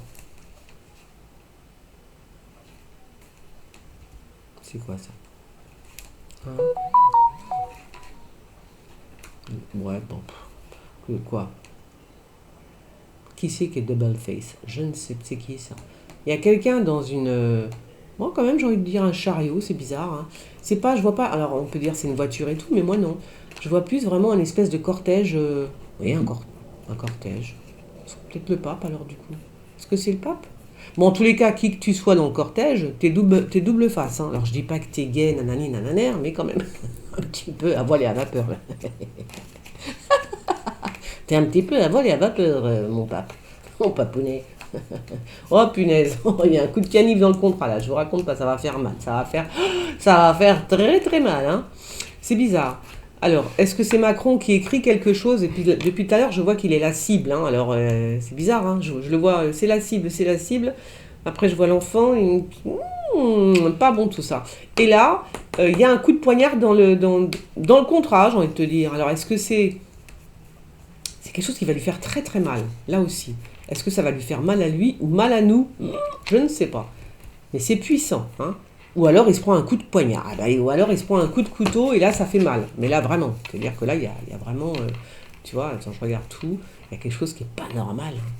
c'est quoi ça? Hein. Ouais, bon. Quoi? Qui c'est qui est double face? Je ne sais, c'est qui ça? Il y a quelqu'un dans une. Moi, quand même, j'ai envie de dire un chariot, c'est bizarre. Hein. C'est pas, je vois pas. Alors, on peut dire c'est une voiture et tout, mais moi, non. Je vois plus vraiment un espèce de cortège. Oui, un cortège. C'est peut-être le pape, alors, du coup. Est-ce que c'est le pape? Bon, en tous les cas, qui que tu sois dans le cortège, t'es double face. Hein. Alors, je dis pas que t'es gay, nanani, nananer, mais quand même, un petit peu à voile et à vapeur. Là. T'es un petit peu à voile et à vapeur, mon pape. Mon papounet. Oh punaise, il y a un coup de canif dans le contrat là, je vous raconte pas, ça va faire mal, ça va faire très très mal, hein. C'est bizarre. Alors, est-ce que c'est Macron qui écrit quelque chose? Et puis depuis tout à l'heure, je vois qu'il est la cible, hein. Alors, c'est bizarre, hein. Je le vois, c'est la cible, c'est la cible. Après, je vois l'enfant, pas bon tout ça. Et là, il y a un coup de poignard dans le contrat, j'ai envie de te dire. Alors, est-ce que c'est quelque chose qui va lui faire très très mal, là aussi. Est-ce que ça va lui faire mal à lui ou mal à nous? Je ne sais pas. Mais c'est puissant. Hein. Ou alors il se prend un coup de poignard. Ou alors il se prend un coup de couteau et là ça fait mal. Mais là vraiment. C'est-à-dire que là il y a vraiment... tu vois, attends, je regarde tout. Il y a quelque chose qui n'est pas normal. Hein.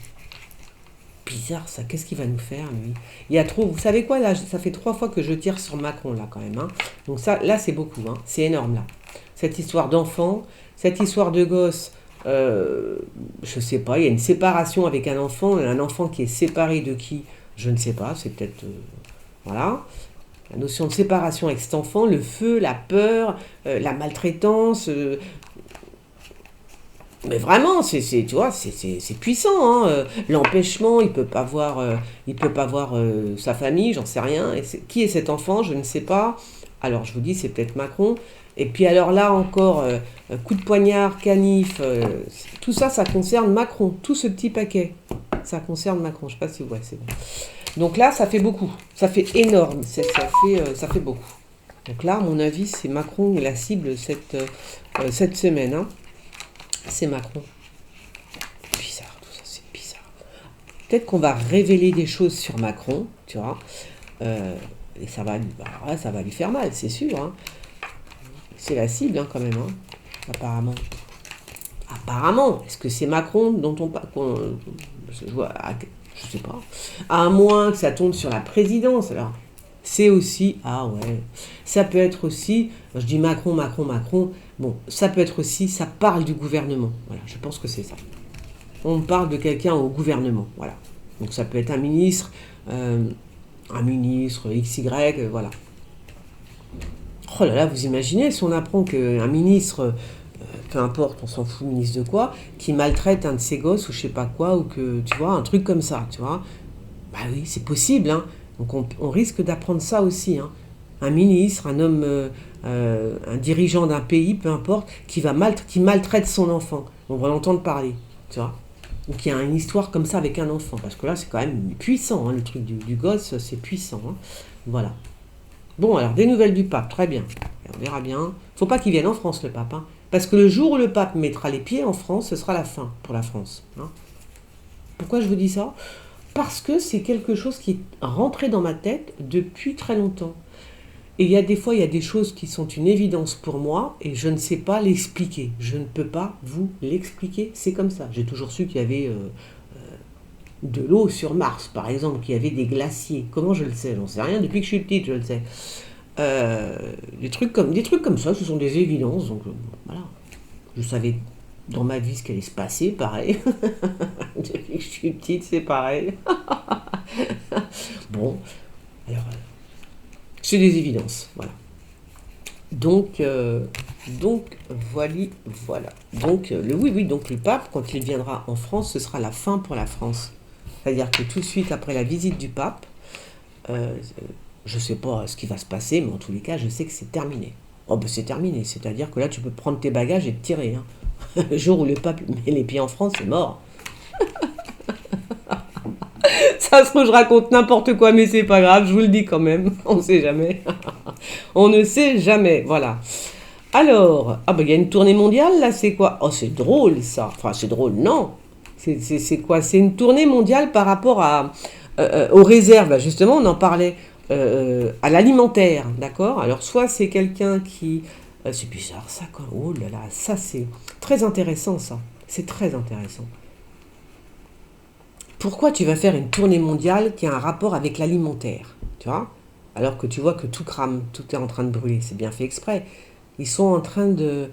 Bizarre ça. Qu'est-ce qu'il va nous faire lui? Il y a trop... Vous savez quoi là? Ça fait 3 fois que je tire sur Macron là quand même. Hein. Donc ça, là c'est beaucoup. Hein. C'est énorme là. Cette histoire d'enfant, cette histoire de gosse... je sais pas, il y a une séparation avec un enfant qui est séparé de qui, je ne sais pas, c'est peut-être, voilà, la notion de séparation avec cet enfant, le feu, la peur, la maltraitance, mais vraiment, tu vois, c'est puissant, hein, l'empêchement, il peut pas voir sa famille, j'en sais rien, et qui est cet enfant, je ne sais pas, alors je vous dis, c'est peut-être Macron. Et puis alors là encore, coup de poignard, canif, tout ça, ça concerne Macron. Tout ce petit paquet, ça concerne Macron. Je ne sais pas si vous voyez, c'est bon. Donc là, ça fait beaucoup. Ça fait énorme. Ça fait beaucoup. Donc là, à mon avis, c'est Macron la cible cette semaine. Hein. C'est Macron. Bizarre, tout ça, c'est bizarre. Peut-être qu'on va révéler des choses sur Macron, tu vois. Et ça va lui faire mal, c'est sûr. Hein. C'est la cible hein, quand même, hein, apparemment. Apparemment, est-ce que c'est Macron dont on parle je sais pas. À moins que ça tombe sur la présidence, alors c'est aussi, ah ouais, ça peut être aussi, je dis Macron, bon, ça peut être aussi, ça parle du gouvernement, voilà, je pense que c'est ça. On parle de quelqu'un au gouvernement, voilà. Donc ça peut être un ministre XY, voilà. Oh là là, vous imaginez si on apprend qu'un ministre peu importe, on s'en fout, ministre de quoi, qui maltraite un de ses gosses ou je sais pas quoi, ou que, tu vois, un truc comme ça, tu vois. Bah oui, c'est possible, hein. Donc on risque d'apprendre ça aussi, hein. Un ministre, un homme, un dirigeant d'un pays, peu importe, qui maltraite son enfant. On va l'entendre parler, tu vois. Ou qu'il y a une histoire comme ça avec un enfant. Parce que là, c'est quand même puissant, hein, le truc du gosse, c'est puissant, hein. Voilà. Bon, alors, des nouvelles du pape, très bien. On verra bien. Faut pas qu'il vienne en France, le pape, hein. Parce que le jour où le pape mettra les pieds en France, ce sera la fin pour la France, hein. Pourquoi je vous dis ça? Parce que c'est quelque chose qui est rentré dans ma tête depuis très longtemps. Et il y a des fois, il y a des choses qui sont une évidence pour moi et je ne sais pas l'expliquer. Je ne peux pas vous l'expliquer, c'est comme ça. J'ai toujours su qu'il y avait de l'eau sur Mars, par exemple, qu'il y avait des glaciers. Comment je le sais? J'en sais rien, depuis que je suis petite, je le sais. Des trucs comme ça, ce sont des évidences. Donc voilà, je savais dans ma vie ce qui allait se passer, pareil. Depuis que je suis petite, c'est pareil. Bon, alors, c'est des évidences, voilà. Donc voilà. Donc, oui, donc le pape, quand il viendra en France, ce sera la fin pour la France. C'est-à-dire que tout de suite après la visite du pape, je ne sais pas ce qui va se passer, mais en tous les cas, je sais que c'est terminé. Oh ben c'est terminé, c'est-à-dire que là, tu peux prendre tes bagages et te tirer, hein. Le jour où le pape met les pieds en France, c'est mort. Ça se trouve, je raconte n'importe quoi, mais c'est pas grave, je vous le dis quand même. On ne sait jamais. On ne sait jamais, voilà. Alors, ah ben il y a une tournée mondiale, là, c'est quoi? Oh, c'est drôle, ça. Enfin, c'est drôle, non. C'est quoi? C'est une tournée mondiale par rapport aux réserves. Là, justement, on en parlait à l'alimentaire, d'accord? Alors, soit c'est quelqu'un qui... c'est bizarre, ça, quoi. Oh là là, ça, c'est très intéressant, ça. C'est très intéressant. Pourquoi tu vas faire une tournée mondiale qui a un rapport avec l'alimentaire, tu vois? Alors que tu vois que tout crame, tout est en train de brûler, c'est bien fait exprès. Ils sont en train de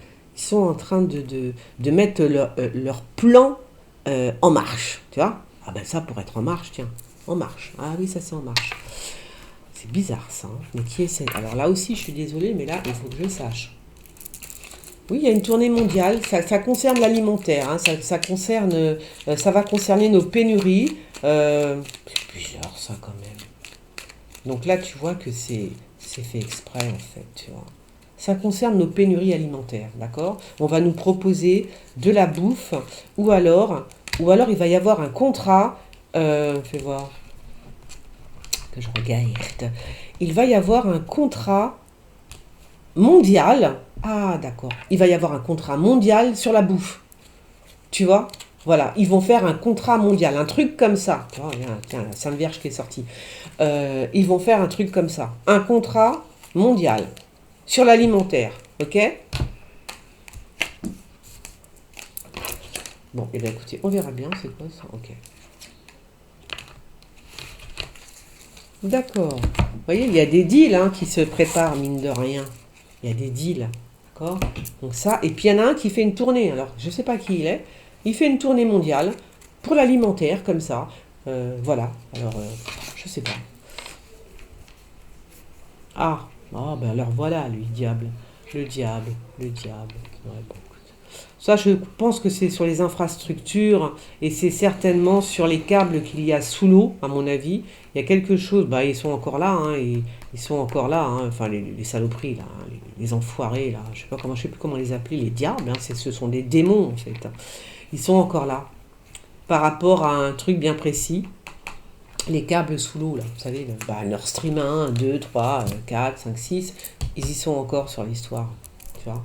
mettre leur plan en marche, tu vois? Ah ben ça pour être en marche, tiens, en marche. Ah oui, ça c'est en marche. C'est bizarre ça, hein. Mais qui est c'est? Alors là aussi, je suis désolée, mais là, il faut que je sache. Oui, il y a une tournée mondiale, ça concerne l'alimentaire, hein, ça va concerner nos pénuries. C'est bizarre ça quand même. Donc là, tu vois que c'est fait exprès en fait, tu vois. Ça concerne nos pénuries alimentaires, d'accord? On va nous proposer de la bouffe, ou alors il va y avoir un contrat, fais voir, que je regarde. Il va y avoir un contrat mondial. Ah, d'accord. Il va y avoir un contrat mondial sur la bouffe. Tu vois? Voilà, ils vont faire un contrat mondial, un truc comme ça. Oh, tiens, la Sainte Vierge qui est sortie. Ils vont faire un truc comme ça. Un contrat mondial sur l'alimentaire. Ok? Bon, et bien écoutez, on verra bien. C'est quoi ça? Ok. D'accord. Vous voyez, il y a des deals hein, qui se préparent, mine de rien. Il y a des deals. D'accord? Donc ça, et puis il y en a un qui fait une tournée. Alors, je ne sais pas qui il est. Il fait une tournée mondiale pour l'alimentaire, comme ça. Voilà. Alors, je sais pas. Ben alors voilà, lui, diable. Le diable. Ouais, bon, écoute. Ça, je pense que c'est sur les infrastructures et c'est certainement sur les câbles qu'il y a sous l'eau, à mon avis. Il y a quelque chose, bah ils sont encore là, hein, ils sont encore là, hein, enfin les saloperies là, hein, les enfoirés là, je sais plus comment les appeler, les diables, hein, ce sont des démons en fait. Ils sont encore là, par rapport à un truc bien précis. Les câbles sous l'eau, là, vous savez, Nord Stream 1, 2, 3, 4, 5, 6, ils y sont encore sur l'histoire, tu vois.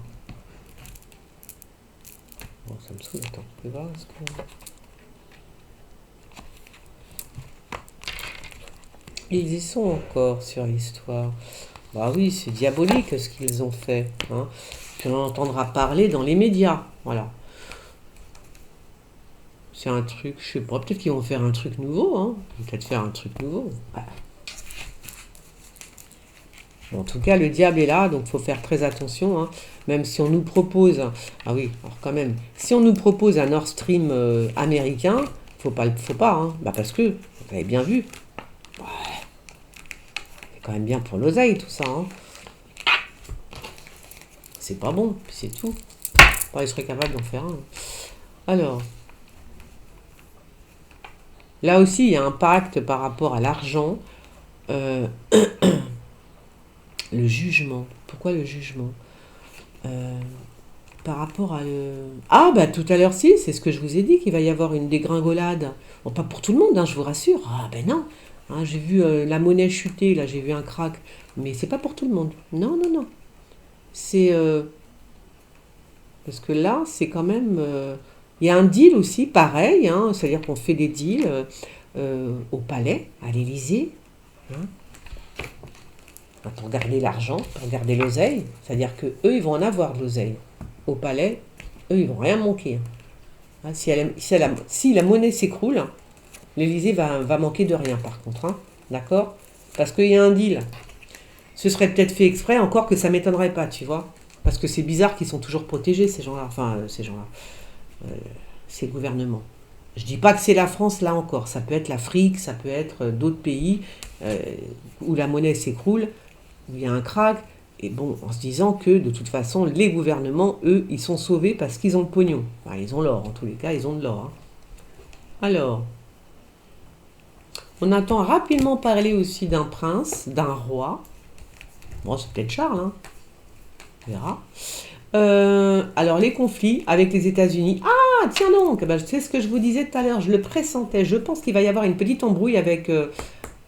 Bon, ça me saoule, attends, tu vois, est-ce que... Ils y sont encore sur l'histoire. Bah oui, c'est diabolique ce qu'ils ont fait, hein. Puis on en entendra parler dans les médias, voilà. C'est un truc, je sais pas, peut-être qu'ils vont faire un truc nouveau, hein. Peut-être faire un truc nouveau. Voilà. Bon, en tout cas, le diable est là, donc il faut faire très attention, hein. Même si on nous propose, ah oui, alors quand même, si on nous propose un Nord Stream américain, faut pas, hein. Bah parce que, vous avez bien vu, ouais, c'est quand même bien pour l'oseille tout ça, hein. C'est pas bon, puis c'est tout. Enfin, il serait capable d'en faire un. Alors, là aussi, il y a un pacte par rapport à l'argent. Euh, le jugement. Pourquoi le jugement? Euh, Par rapport à Ah, bah tout à l'heure, si, c'est ce que je vous ai dit, qu'il va y avoir une dégringolade. Bon, pas pour tout le monde, hein, je vous rassure. Ah, ben non. Hein, j'ai vu la monnaie chuter, là, j'ai vu un crack. Mais c'est pas pour tout le monde. Non, non, non. C'est. Parce que là, c'est quand même. Il y a un deal aussi, pareil, hein, c'est-à-dire qu'on fait des deals au palais, à l'Élysée, hein, pour garder l'argent, pour garder l'oseille. C'est-à-dire que eux, ils vont en avoir de l'oseille. Au palais, eux, ils vont rien manquer. Hein, si la monnaie s'écroule, l'Élysée va manquer de rien, par contre. Hein, d'accord? Parce qu'il y a un deal. Ce serait peut-être fait exprès, encore que ça m'étonnerait pas, tu vois. Parce que c'est bizarre qu'ils sont toujours protégés, ces gens-là. Enfin, ces gens-là. Ces gouvernements. Je dis pas que c'est la France, là encore. Ça peut être l'Afrique, ça peut être d'autres pays euh, où la monnaie s'écroule, où il y a un krach. Et bon, en se disant que de toute façon, les gouvernements, eux, ils sont sauvés parce qu'ils ont le pognon. Enfin, ils ont l'or, en tous les cas, ils ont de l'or. Hein. Alors, on entend rapidement parler aussi d'un prince, d'un roi. Bon, c'est peut-être Charles, hein. On verra. Alors, les conflits avec les États-Unis. Ah, tiens donc, ben, c'est ce que je vous disais tout à l'heure, je le pressentais. Je pense qu'il va y avoir une petite embrouille avec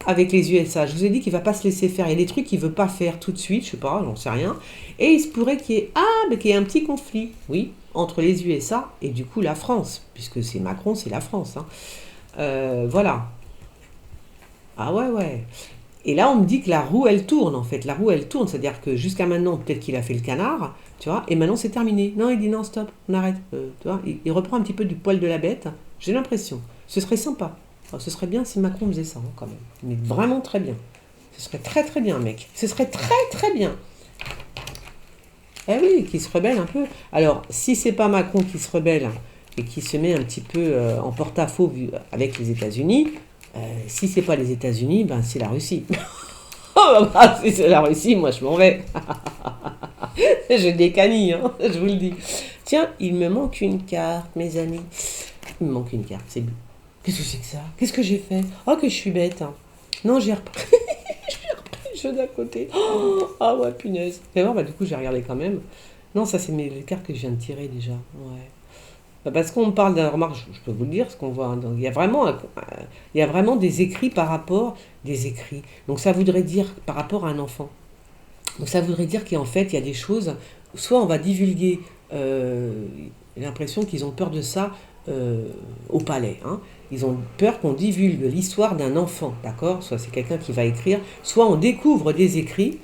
les USA. Je vous ai dit qu'il ne va pas se laisser faire. Il y a des trucs qu'il ne veut pas faire tout de suite, je sais pas, j'en sais rien. Et il se pourrait qu'il y ait un petit conflit, oui, entre les USA et du coup la France, puisque c'est Macron, c'est la France. Hein. Voilà. Ah ouais, ouais. Et là, on me dit que la roue, elle tourne, en fait. La roue, elle tourne. C'est-à-dire que jusqu'à maintenant, peut-être qu'il a fait le canard, tu vois, et maintenant, c'est terminé. Non, il dit non, stop, on arrête. Tu vois, il reprend un petit peu du poil de la bête. J'ai l'impression. Ce serait sympa. Alors, ce serait bien si Macron faisait ça, hein, quand même. Mais vraiment très bien. Ce serait très, très bien, mec. Ce serait très, très bien. Eh oui, qui se rebelle un peu. Alors, si c'est pas Macron qui se rebelle et qui se met un petit peu en porte-à-faux avec les États-Unis, si c'est pas les États-Unis, ben c'est la Russie. Oh, bah, si c'est la Russie, moi je m'en vais. Je décanille, hein, je vous le dis. Tiens, il me manque une carte, mes amis. Il me manque une carte, c'est bon. Qu'est-ce que c'est que ça? Qu'est-ce que j'ai fait? Oh, que je suis bête. Hein. Non, j'ai repris. J'ai repris le jeu d'à côté. Oh, ah ouais, punaise. Et bon, bah, du coup, j'ai regardé quand même. Non, ça, c'est les cartes que je viens de tirer déjà. Ouais. Bah, parce qu'on me parle d'un remarque, je peux vous le dire, ce qu'on voit. Hein. Donc, il y a vraiment des écrits par rapport des écrits. Donc ça voudrait dire par rapport à un enfant. Donc ça voudrait dire qu'en fait, il y a des choses, soit on va divulguer, j'ai l'impression qu'ils ont peur de ça au palais. Hein. Ils ont peur qu'on divulgue l'histoire d'un enfant, d'accord? Soit c'est quelqu'un qui va écrire, soit on découvre des écrits.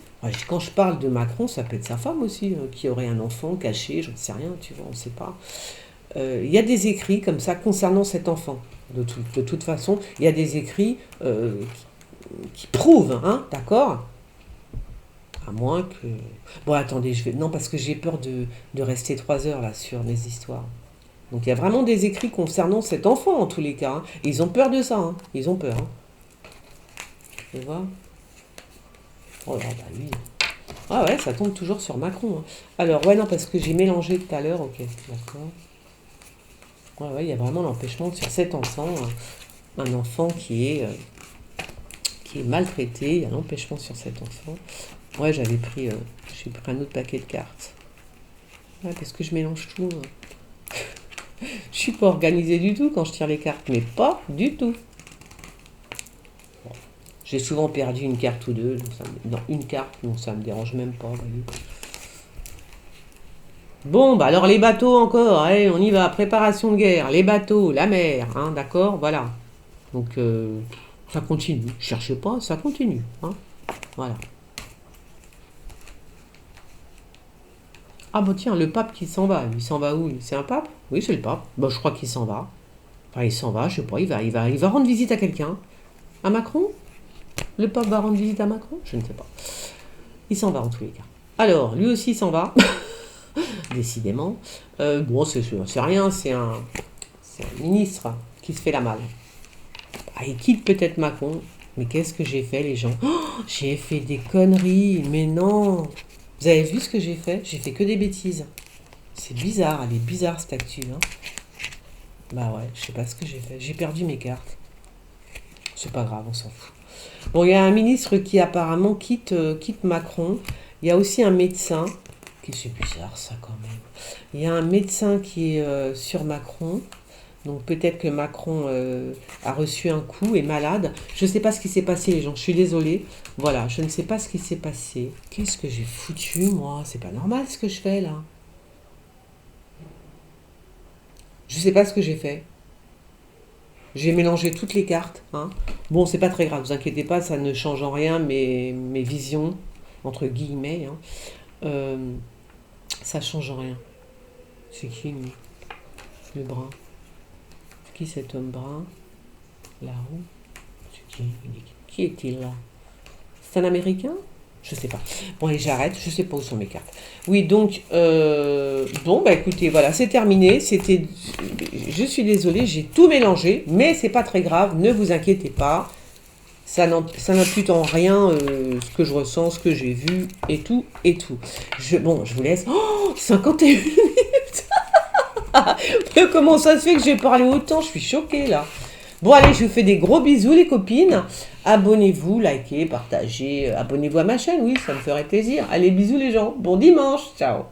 Quand je parle de Macron, ça peut être sa femme aussi, qui aurait un enfant caché, je ne sais rien, tu vois, on ne sait pas. Il y a des écrits comme ça concernant cet enfant. De toute façon, il y a des écrits qui prouvent, hein, d'accord? À moins que... Bon, attendez, non, parce que j'ai peur de rester 3 heures là sur mes histoires. Donc il y a vraiment des écrits concernant cet enfant en tous les cas. Hein. Et ils ont peur de ça, hein. Ils ont peur. Hein. Tu vois? Oh là, bah oui. Ah ouais, ça tombe toujours sur Macron. Hein. Alors, ouais, non, parce que j'ai mélangé tout à l'heure, ok, d'accord. Ouais, ouais, il y a vraiment l'empêchement sur cet enfant, un enfant qui est maltraité, il y a l'empêchement sur cet enfant. Ouais, j'ai pris un autre paquet de cartes. Ouais, parce que je mélange tout. Hein. Je suis pas organisée du tout quand je tire les cartes, mais pas du tout. Bon. J'ai souvent perdu une carte ou deux, dans une carte, donc ça me dérange même pas. Voyez. Bon, bah alors les bateaux encore, allez, on y va, préparation de guerre, les bateaux, la mer, hein, d'accord, voilà. Donc ça continue, cherchez pas, ça continue, hein, voilà. Ah bah tiens, le pape qui s'en va, il s'en va où? C'est un pape? Oui, c'est le pape. Bah je crois qu'il s'en va. Enfin, il s'en va, je sais pas, il va rendre visite à quelqu'un. À Macron? Le pape va rendre visite à Macron? Je ne sais pas. Il s'en va en tous les cas. Alors, lui aussi s'en va. Décidément. Bon, c'est rien, c'est un ministre qui se fait la malle. Ah, il quitte peut-être Macron, mais qu'est-ce que j'ai fait, les gens? Oh, j'ai fait des conneries, mais non! Vous avez vu ce que j'ai fait? J'ai fait que des bêtises. C'est bizarre, elle est bizarre cette actu. Hein. Bah ouais, je sais pas ce que j'ai fait. J'ai perdu mes cartes. C'est pas grave, on s'en fout. Bon, il y a un ministre qui apparemment quitte Macron. Il y a aussi un médecin. C'est bizarre ça quand même. Il y a un médecin qui est sur Macron. Donc peut-être que Macron a reçu un coup, est malade. Je ne sais pas ce qui s'est passé les gens, je suis désolée. Voilà, je ne sais pas ce qui s'est passé. Qu'est-ce que j'ai foutu moi? C'est pas normal ce que je fais là. Je ne sais pas ce que j'ai fait. J'ai mélangé toutes les cartes. Hein. Bon, c'est pas très grave, vous inquiétez pas, ça ne change en rien mes visions, entre guillemets. Hein. Euh, ça change en rien. C'est qui lui? Le brun. C'est qui cet homme brun? Là-haut. C'est qui? Qui est-il là? C'est un Américain? Je sais pas. Bon, allez, j'arrête. Je sais pas où sont mes cartes. Oui, donc, bon, bah écoutez, voilà, c'est terminé. Je suis désolée, j'ai tout mélangé, mais c'est pas très grave. Ne vous inquiétez pas. Ça n'impute en rien ce que je ressens, ce que j'ai vu, et tout, et tout. Bon, je vous laisse. Oh, 51 minutes. Comment ça se fait que j'ai parlé autant? Je suis choquée, là. Bon, allez, je vous fais des gros bisous, les copines. Abonnez-vous, likez, partagez. Abonnez-vous à ma chaîne, oui, ça me ferait plaisir. Allez, bisous, les gens. Bon dimanche. Ciao.